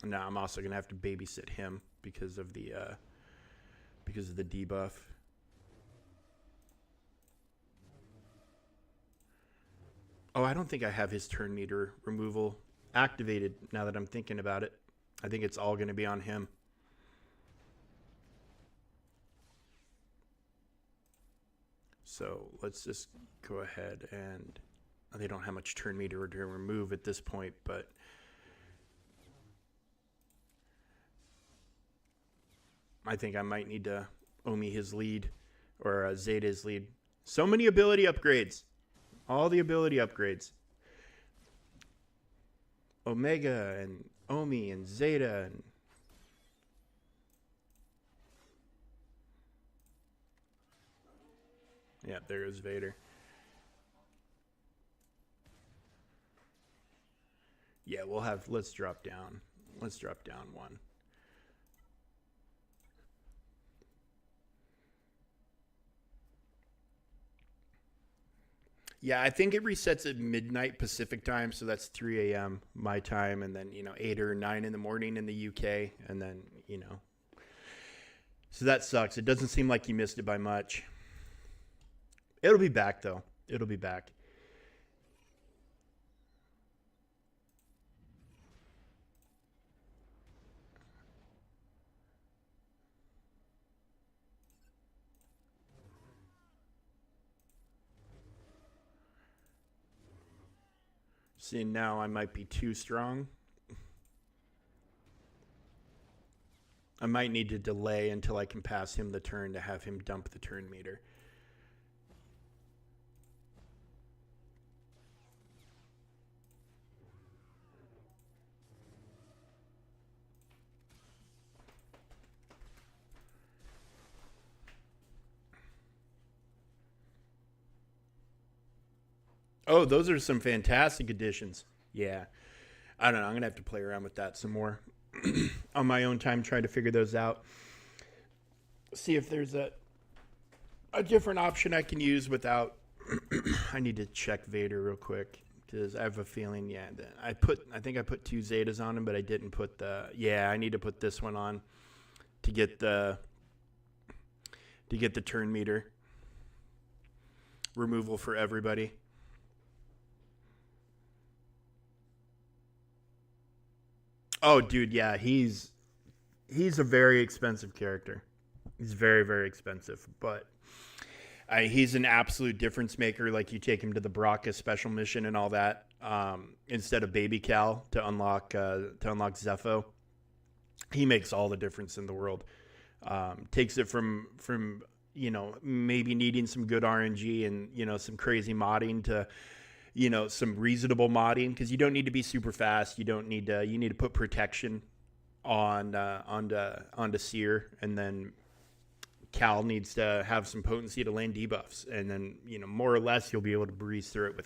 Now I'm also gonna have to babysit him because of the debuff. Oh, I don't think I have his turn meter removal activated. Now that I'm thinking about it, I think it's all gonna be on him. So let's just go ahead and they don't have much turn meter to remove at this point, but I think I might need to Omi his lead or Zeta his lead. So many ability upgrades. All the ability upgrades. Omega and Omi and Zeta and yeah, there goes Vader. Yeah, we'll have, let's drop down. Let's drop down one. Yeah, I think it resets at midnight Pacific time, so that's 3 a.m. my time, and then, 8 or 9 in the morning in the UK, and then, so that sucks. It doesn't seem like you missed it by much. It'll be back, though. It'll be back. See, now I might be too strong. I might need to delay until I can pass him the turn to have him dump the turn meter. Oh, those are some fantastic additions. Yeah. I don't know. I'm going to have to play around with that some more on my own time, trying to figure those out. See if there's a different option I can use without. I need to check Vader real quick because I have a feeling, yeah, that I think I put 2 Zetas on him, but I didn't put I need to put this one on to get the turn meter removal for everybody. Oh, dude, yeah, he's a very expensive character. He's very, very expensive, but he's an absolute difference maker. Like, you take him to the Baraka special mission and all that, instead of Baby Cal to unlock Zepho. He makes all the difference in the world. Takes it from maybe needing some good RNG and some crazy modding to some reasonable modding, because you don't need to be super fast. You need to put protection onto Seer, and then Cal needs to have some potency to land debuffs, and then more or less you'll be able to breeze through it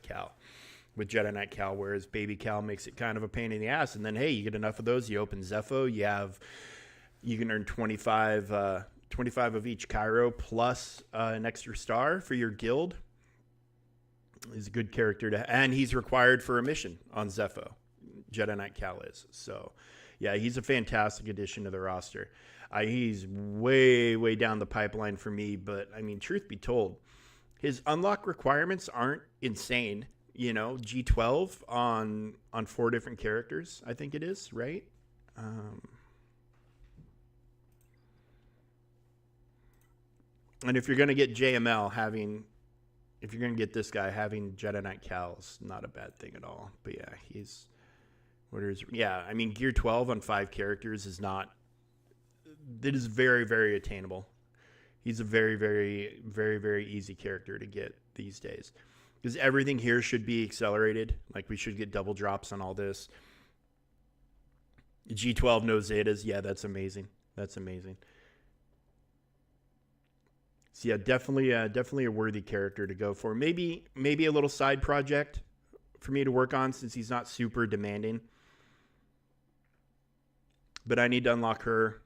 with Jedi Knight Cal, whereas Baby Cal makes it kind of a pain in the ass. And then, hey, you get enough of those, you open Zepho, you can earn 25 of each Cairo plus an extra star for your guild. He's a good character and he's required for a mission on Zepho. Jedi Knight Cal is. So, yeah, he's a fantastic addition to the roster. He's way, way down the pipeline for me, but I mean, truth be told, his unlock requirements aren't insane. G12 on 4 different characters, I think it is, right? And if you're going to get JML, if you're going to get this guy, having Jedi Knight Cal is not a bad thing at all. But yeah, I mean, Gear 12 on 5 characters is very, very attainable. He's a very, very, very, very easy character to get these days. Because everything here should be accelerated. Like, we should get double drops on all this. G12 no Zetas. Yeah, that's amazing. That's amazing. So yeah, definitely a worthy character to go for. Maybe a little side project for me to work on, since he's not super demanding. But I need to unlock her,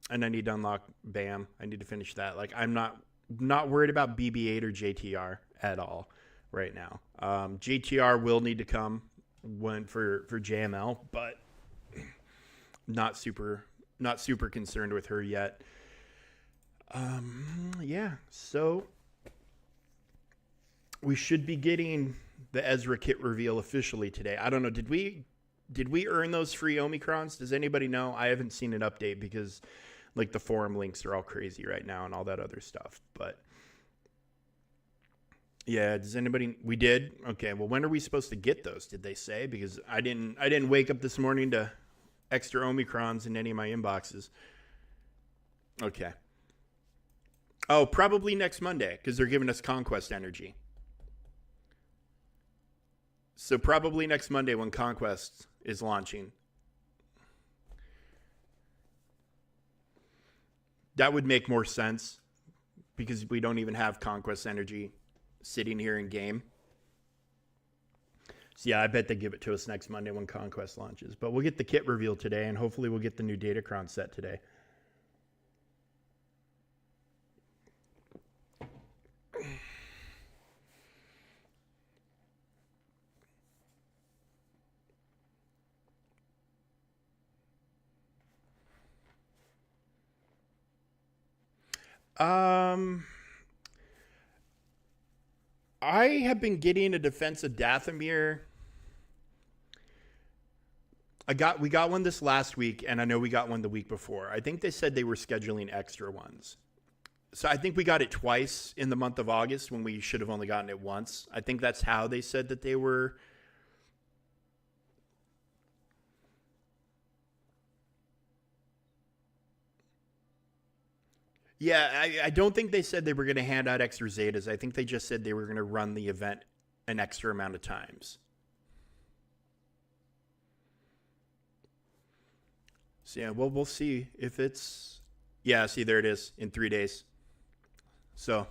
and I need to unlock Bam. I need to finish that. Like, I'm not worried about BB-8 or JTR at all right now. JTR will need to come for JML, but not super concerned with her yet. Yeah, so we should be getting the Ezra kit reveal officially today. I don't know. Did we earn those free Omicrons? Does anybody know? I haven't seen an update because like the forum links are all crazy right now and all that other stuff. But yeah, does anybody? We did. Okay. Well, when are we supposed to get those? Did they say? Because I didn't wake up this morning to extra Omicrons in any of my inboxes. Okay. Oh, probably next Monday, because they're giving us Conquest energy. So probably next Monday when Conquest is launching. That would make more sense, because we don't even have Conquest energy sitting here in game. So yeah, I bet they give it to us next Monday when Conquest launches. But we'll get the kit reveal today, and hopefully we'll get the new Datacron set today. I have been getting a Defense of Dathomir. We got one this last week, and I know we got one the week before. I think they said they were scheduling extra ones. So I think we got it twice in the month of August when we should have only gotten it once. I think that's how they said that they were. Yeah, I don't think they said they were going to hand out extra Zetas. I think they just said they were going to run the event an extra amount of times. So yeah, well, we'll see if it's. Yeah, see, there it is in 3 days. So,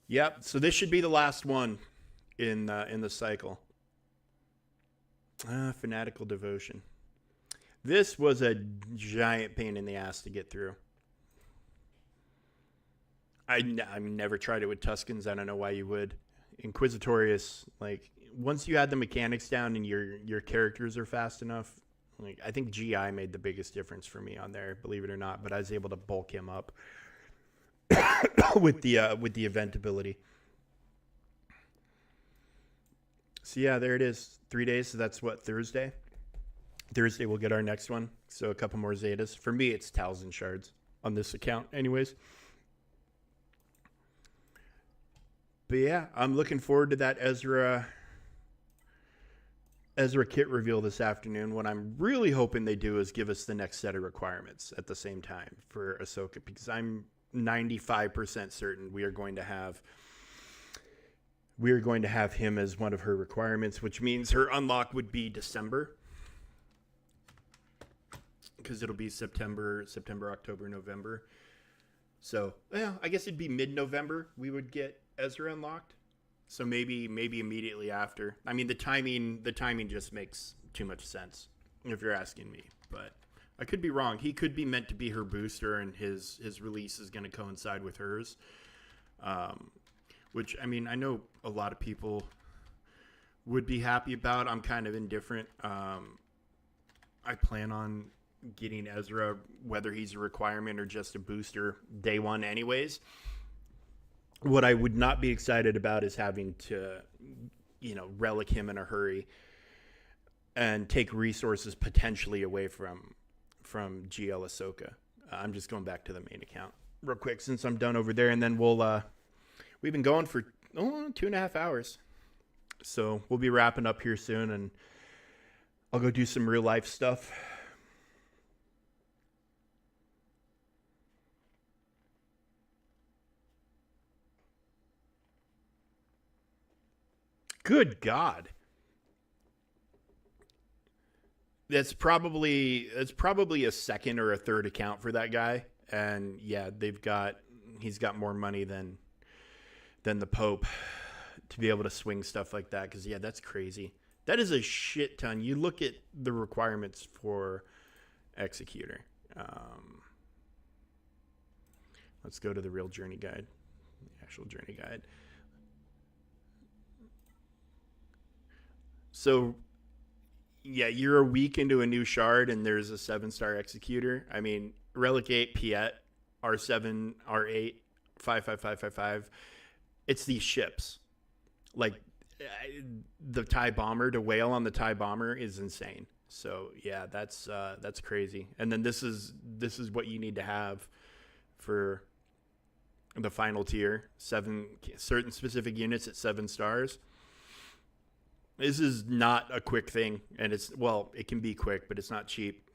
yep. So this should be the last one in the cycle. Fanatical Devotion. This was a giant pain in the ass to get through. I never tried it with Tuscans. I don't know why you would. Inquisitorius, like once you had the mechanics down and your characters are fast enough, like I think GI made the biggest difference for me on there, believe it or not. But I was able to bulk him up with the event ability. So yeah, there it is. 3 days. So that's what, Thursday. Thursday we'll get our next one. So a couple more Zetas. For me, it's Talzin shards on this account, anyways. But yeah, I'm looking forward to that Ezra kit reveal this afternoon. What I'm really hoping they do is give us the next set of requirements at the same time for Ahsoka, because I'm 95% certain we are going to have him as one of her requirements, which means her unlock would be December, because it'll be September, October, November. So yeah, I guess it'd be mid-November we would get Ezra unlocked. So maybe immediately after. I mean, the timing just makes too much sense if you're asking me. But I could be wrong. He could be meant to be her booster, and his release is going to coincide with hers. Which, I mean, I know a lot of people would be happy about. I'm kind of indifferent. I plan on getting Ezra, whether he's a requirement or just a booster, day one anyways. What I would not be excited about is having to, relic him in a hurry and take resources potentially away from GL Ahsoka. I'm just going back to the main account real quick since I'm done over there, and then we've been going for 2.5 hours. So we'll be wrapping up here soon, and I'll go do some real life stuff. Good God. That's probably a second or a third account for that guy. And yeah, he's got more money than the Pope to be able to swing stuff like that. Cause yeah, that's crazy. That is a shit ton. You look at the requirements for Executor. Let's go to the real journey guide, the actual journey guide. So, yeah, you're a week into a new shard, and there's a 7-star Executor. I mean, Relic 8, Piet, R7, R8, 55555. It's these ships. Like, the TIE Bomber, to whale on the TIE Bomber is insane. So, yeah, that's crazy. And then this is what you need to have for the final tier. Certain specific units at 7 stars. This is not a quick thing, and it can be quick, but it's not cheap.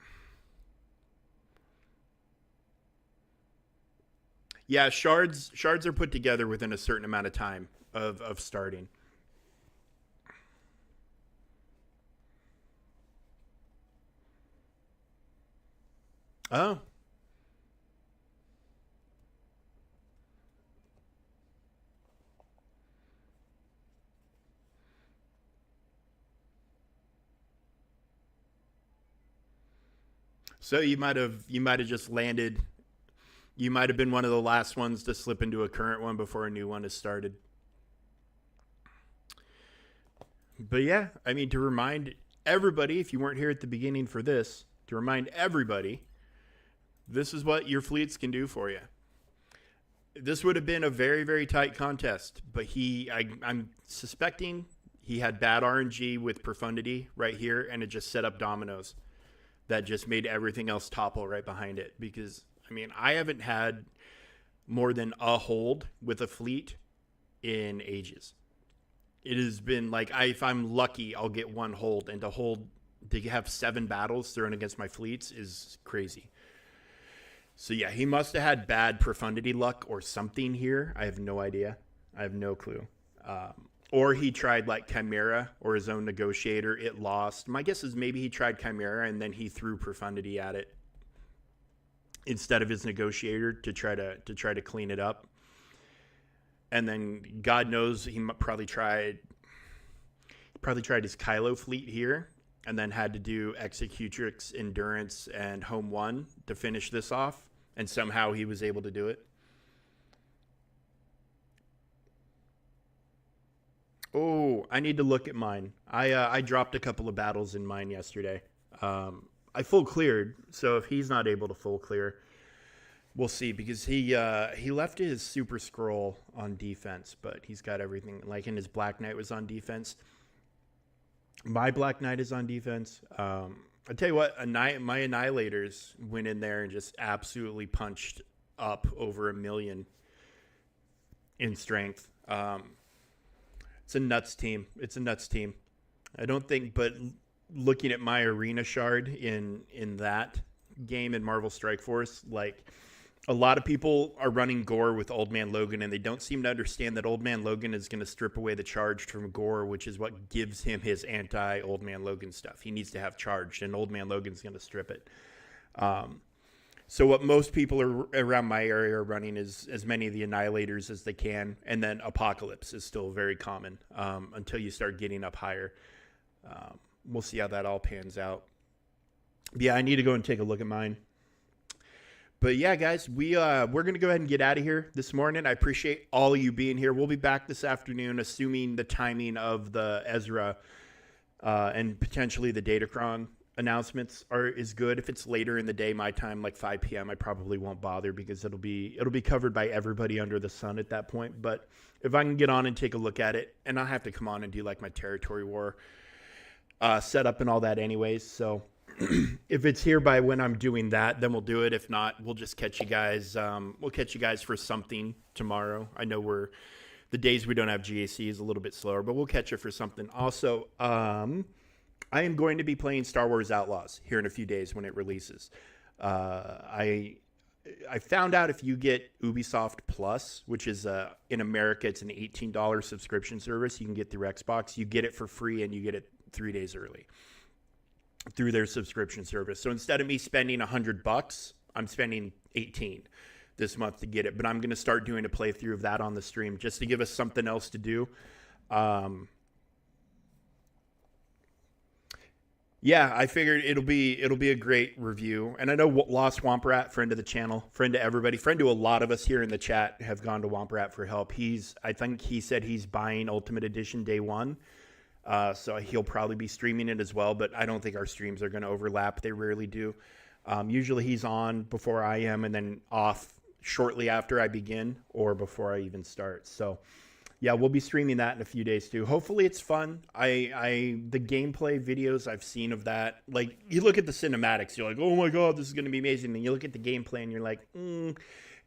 Yeah, shards are put together within a certain amount of time of starting. Oh. So you might have just landed. You might have been one of the last ones to slip into a current one before a new one has started. But yeah, I mean, to remind everybody, if you weren't here at the beginning for this, to remind everybody, this is what your fleets can do for you. This would have been a very, very tight contest, but I'm suspecting he had bad RNG with Profundity right here, and it just set up dominoes that just made everything else topple right behind it. Because, I mean, I haven't had more than a hold with a fleet in ages. It has been like, if I'm lucky, I'll get one hold, and to have 7 battles thrown against my fleets is crazy. So yeah, he must have had bad Profundity luck or something here. I have no idea. I have no clue. Or he tried like Chimera or his own Negotiator. It lost. My guess is maybe he tried Chimera and then he threw Profundity at it instead of his Negotiator to try to clean it up. And then God knows he probably tried his Kylo fleet here, and then had to do Executrix, Endurance, and Home 1 to finish this off. And somehow he was able to do it. Oh, I need to look at mine. I dropped a couple of battles in mine yesterday. I full cleared, so if he's not able to full clear, we'll see. Because he left his Super Scroll on defense, but he's got everything. Like, in his Black Knight was on defense. My Black Knight is on defense. I tell you what, my Annihilators went in there and just absolutely punched up over 1 million in strength. It's a nuts team. I don't think, but looking at my Arena Shard in that game in Marvel Strike Force, like, a lot of people are running Gore with Old Man Logan, and they don't seem to understand that Old Man Logan is going to strip away the charged from Gore, which is what gives him his anti-Old Man Logan stuff. He needs to have charged, and Old Man Logan's going to strip it. So what most people around my area are running is as many of the Annihilators as they can, and then Apocalypse is still very common until you start getting up higher. We'll see how that all pans out. But yeah, I need to go and take a look at mine. But yeah, guys, we're going to go ahead and get out of here this morning. I appreciate all of you being here. We'll be back this afternoon, assuming the timing of the Ezra and potentially the Datacron announcements is good. If it's later in the day, my time, like 5 p.m., I probably won't bother because it'll be covered by everybody under the sun at that point. But if I can get on and take a look at it, and I'll have to come on and do like my territory war setup and all that anyways, so... If it's here by when I'm doing that, then we'll do it. If not, we'll just catch you guys. We'll catch you guys for something tomorrow. I know the days we don't have GAC is a little bit slower, but we'll catch you for something. Also, I am going to be playing Star Wars Outlaws here in a few days when it releases. I found out if you get Ubisoft Plus, which is in America, it's an $18 subscription service you can get through Xbox. You get it for free and you get it 3 days early through their subscription service. So instead of me spending $100, I'm spending 18 this month to get it. But I'm going to start doing a playthrough of that on the stream just to give us something else to do. Yeah, I figured it'll be a great review. And I know Lost Womprat, friend of the channel, friend to everybody, friend to a lot of us here in the chat, have gone to Womprat for help. I think he said he's buying Ultimate Edition day one. So he'll probably be streaming it as well, but I don't think our streams are going to overlap. They rarely do. Usually he's on before I am and then off shortly after I begin or before I even start. So yeah, we'll be streaming that in a few days too. Hopefully it's fun. The gameplay videos I've seen of that, like, you look at the cinematics, you're like, oh my God, this is going to be amazing. And you look at the gameplay and you're like, and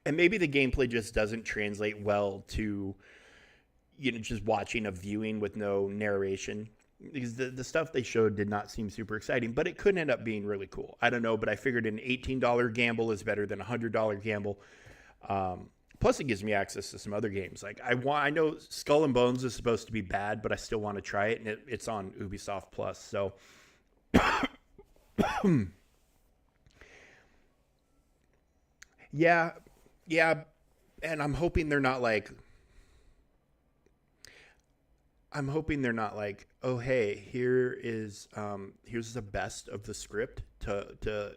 maybe the gameplay just doesn't translate well to, just watching a viewing with no narration, because the stuff they showed did not seem super exciting, but it could end up being really cool. I don't know, but I figured an $18 gamble is better than a $100 gamble. Plus it gives me access to some other games. Like I know Skull and Bones is supposed to be bad, but I still want to try it, and it's on Ubisoft Plus. So yeah. And I'm hoping they're not like, oh, hey, here's the best of the script to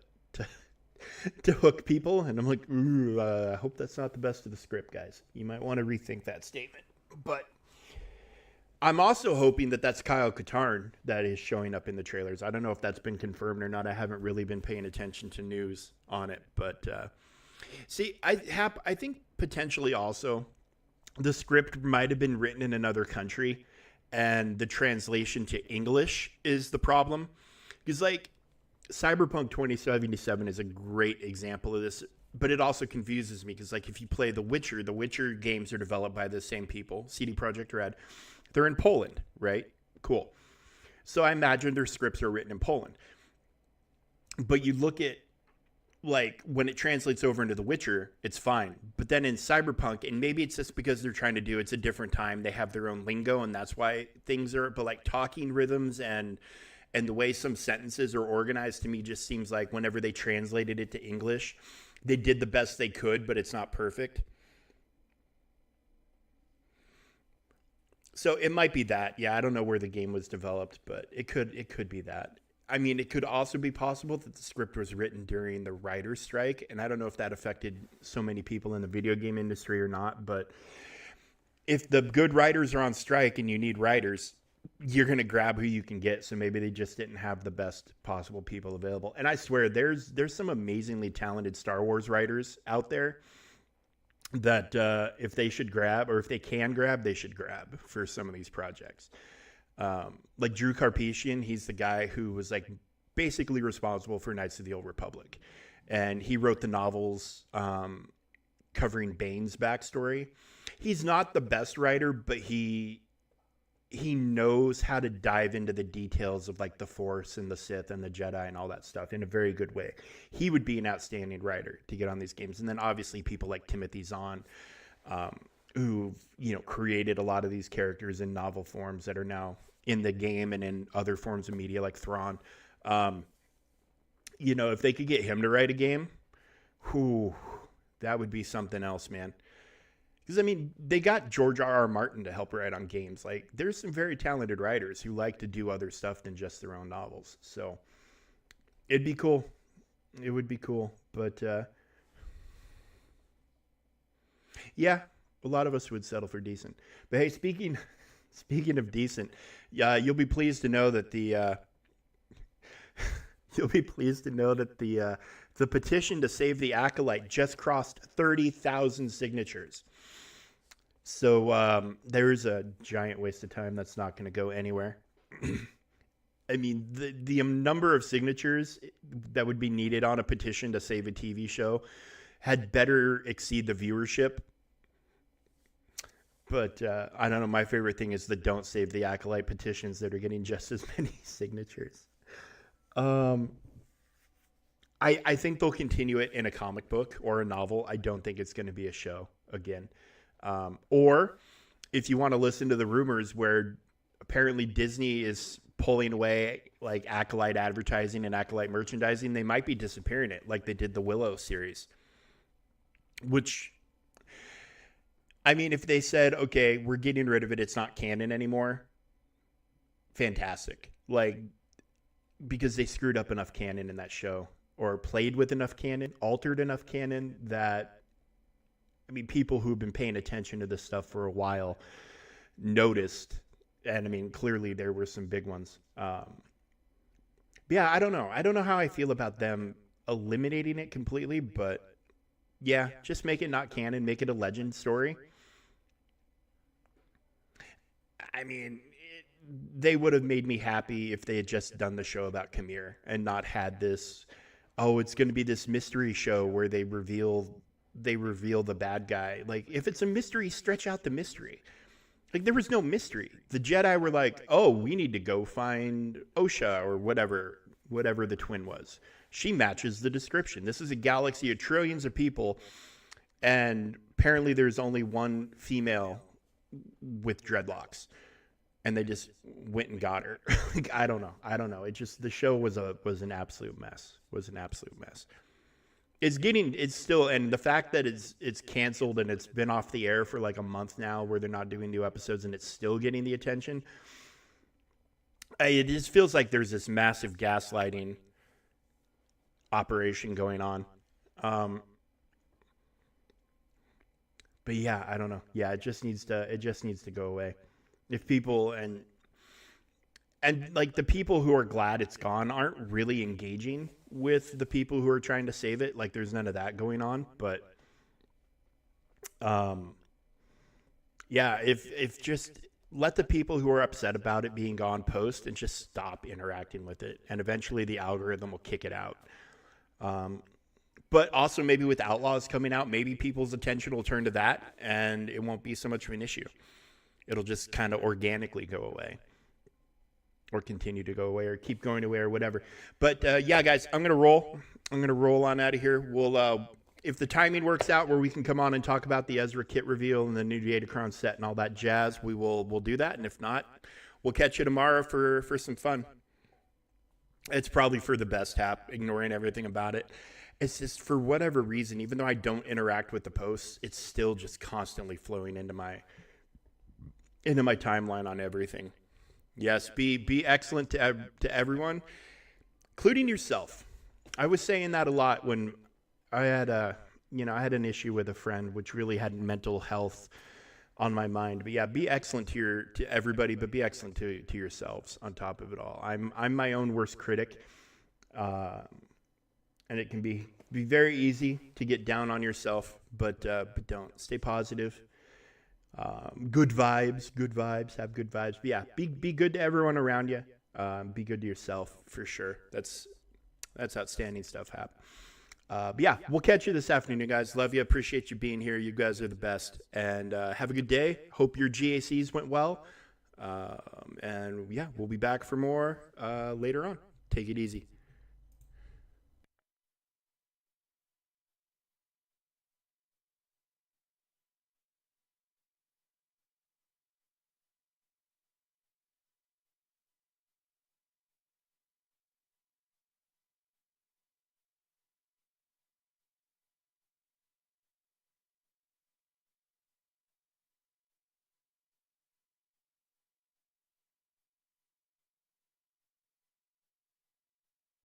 to hook people, and I'm like, ooh, I hope that's not the best of the script, guys. You might want to rethink that statement. But I'm also hoping that that's Kyle Katarn that is showing up in the trailers. I don't know if that's been confirmed or not. I haven't really been paying attention to news on it, but see, I think potentially also the script might have been written in another country, and the translation to English is the problem. Because like Cyberpunk 2077 is a great example of this, but it also confuses me because like if you play the Witcher games are developed by the same people, CD Projekt Red. They're in Poland, right? Cool. So I imagine their scripts are written in Poland. But you look at like when it translates over into The Witcher, it's fine. But then in Cyberpunk, and maybe it's just because they're trying to do it's a different time, they have their own lingo, and that's why things are. But like talking rhythms and the way some sentences are organized to me just seems like whenever they translated it to English, they did the best they could, but it's not perfect. So it might be that. Yeah, I don't know where the game was developed, but it could be that. I mean, it could also be possible that the script was written during the writer's strike, and I don't know if that affected so many people in the video game industry or not, but if the good writers are on strike and you need writers, you're going to grab who you can get. So maybe they just didn't have the best possible people available. And I swear there's some amazingly talented Star Wars writers out there that if they should grab, or if they can grab, they should grab for some of these projects. Like Drew Karpyshyn, he's the guy who was like basically responsible for Knights of the Old Republic. And he wrote the novels covering Bane's backstory. He's not the best writer, but he knows how to dive into the details of like the Force and the Sith and the Jedi and all that stuff in a very good way. He would be an outstanding writer to get on these games. And then obviously people like Timothy Zahn, who, created a lot of these characters in novel forms that are now in the game and in other forms of media like Thrawn. If they could get him to write a game, that would be something else, man. Because, I mean, they got George R.R. Martin to help write on games. Like, there's some very talented writers who like to do other stuff than just their own novels. So, it'd be cool. It would be cool. But, yeah, a lot of us would settle for decent. But, hey, speaking of decent, you'll be pleased to know that the petition to save the Acolyte just crossed 30,000 signatures. So there's a giant waste of time that's not going to go anywhere. I mean, the number of signatures that would be needed on a petition to save a TV show had better exceed the viewership. But I don't know. My favorite thing is the Don't Save the Acolyte petitions that are getting just as many signatures. I think they'll continue it in a comic book or a novel. I don't think it's going to be a show again. Or if you want to listen to the rumors where apparently Disney is pulling away like Acolyte advertising and Acolyte merchandising, they might be disappearing it like they did the Willow series. Which, I mean, if they said, okay, we're getting rid of it, it's not canon anymore, fantastic. Like, because they screwed up enough canon in that show, or played with enough canon, altered enough canon that, I mean, people who've been paying attention to this stuff for a while noticed. And I mean, clearly there were some big ones. Yeah, I don't know. I don't know how I feel about them eliminating it completely, but yeah, just make it not canon, make it a legend story. I mean, they would have made me happy if they had just done the show about Khmer and not had this, oh, it's going to be this mystery show where they reveal the bad guy. Like, if it's a mystery, stretch out the mystery. Like, there was no mystery. The Jedi were like, oh, we need to go find Osha or whatever the twin was. She matches the description. This is a galaxy of trillions of people, and apparently there's only one female with dreadlocks. And they just went and got her. Like, I don't know. It just, the show was an absolute mess. It's still, and the fact that it's canceled and it's been off the air for like a month now where they're not doing new episodes and it's still getting the attention. It just feels like there's this massive gaslighting operation going on. But yeah, I don't know. Yeah, it just needs to go away. If people and like the people who are glad it's gone aren't really engaging with the people who are trying to save it. Like there's none of that going on. But yeah, if just let the people who are upset about it being gone post and just stop interacting with it, and eventually the algorithm will kick it out. But also maybe with Outlaws coming out, maybe people's attention will turn to that and it won't be so much of an issue. It'll just kind of organically go away or continue to go away or keep going away or whatever. But yeah, guys, I'm going to roll. I'm going to roll on out of here. We'll, if the timing works out where we can come on and talk about the Ezra kit reveal and the new Datacron set and all that jazz, we'll do that. And if not, we'll catch you tomorrow for some fun. It's probably for the best, Hap, ignoring everything about it. It's just for whatever reason, even though I don't interact with the posts, it's still just constantly flowing into my timeline on everything. Yes, be excellent to everyone, including yourself. I was saying that a lot when I had an issue with a friend, which really had mental health on my mind. But yeah, be excellent to everybody, but be excellent to yourselves on top of it all. I'm my own worst critic. And it can be very easy to get down on yourself, but don't. Stay positive. Good vibes, have good vibes. But yeah, be good to everyone around you. Be good to yourself for sure. That's outstanding stuff, Hap. But yeah, we'll catch you this afternoon, guys. Love you. Appreciate you being here. You guys are the best. And have a good day. Hope your GACs went well. And yeah, we'll be back for more later on. Take it easy.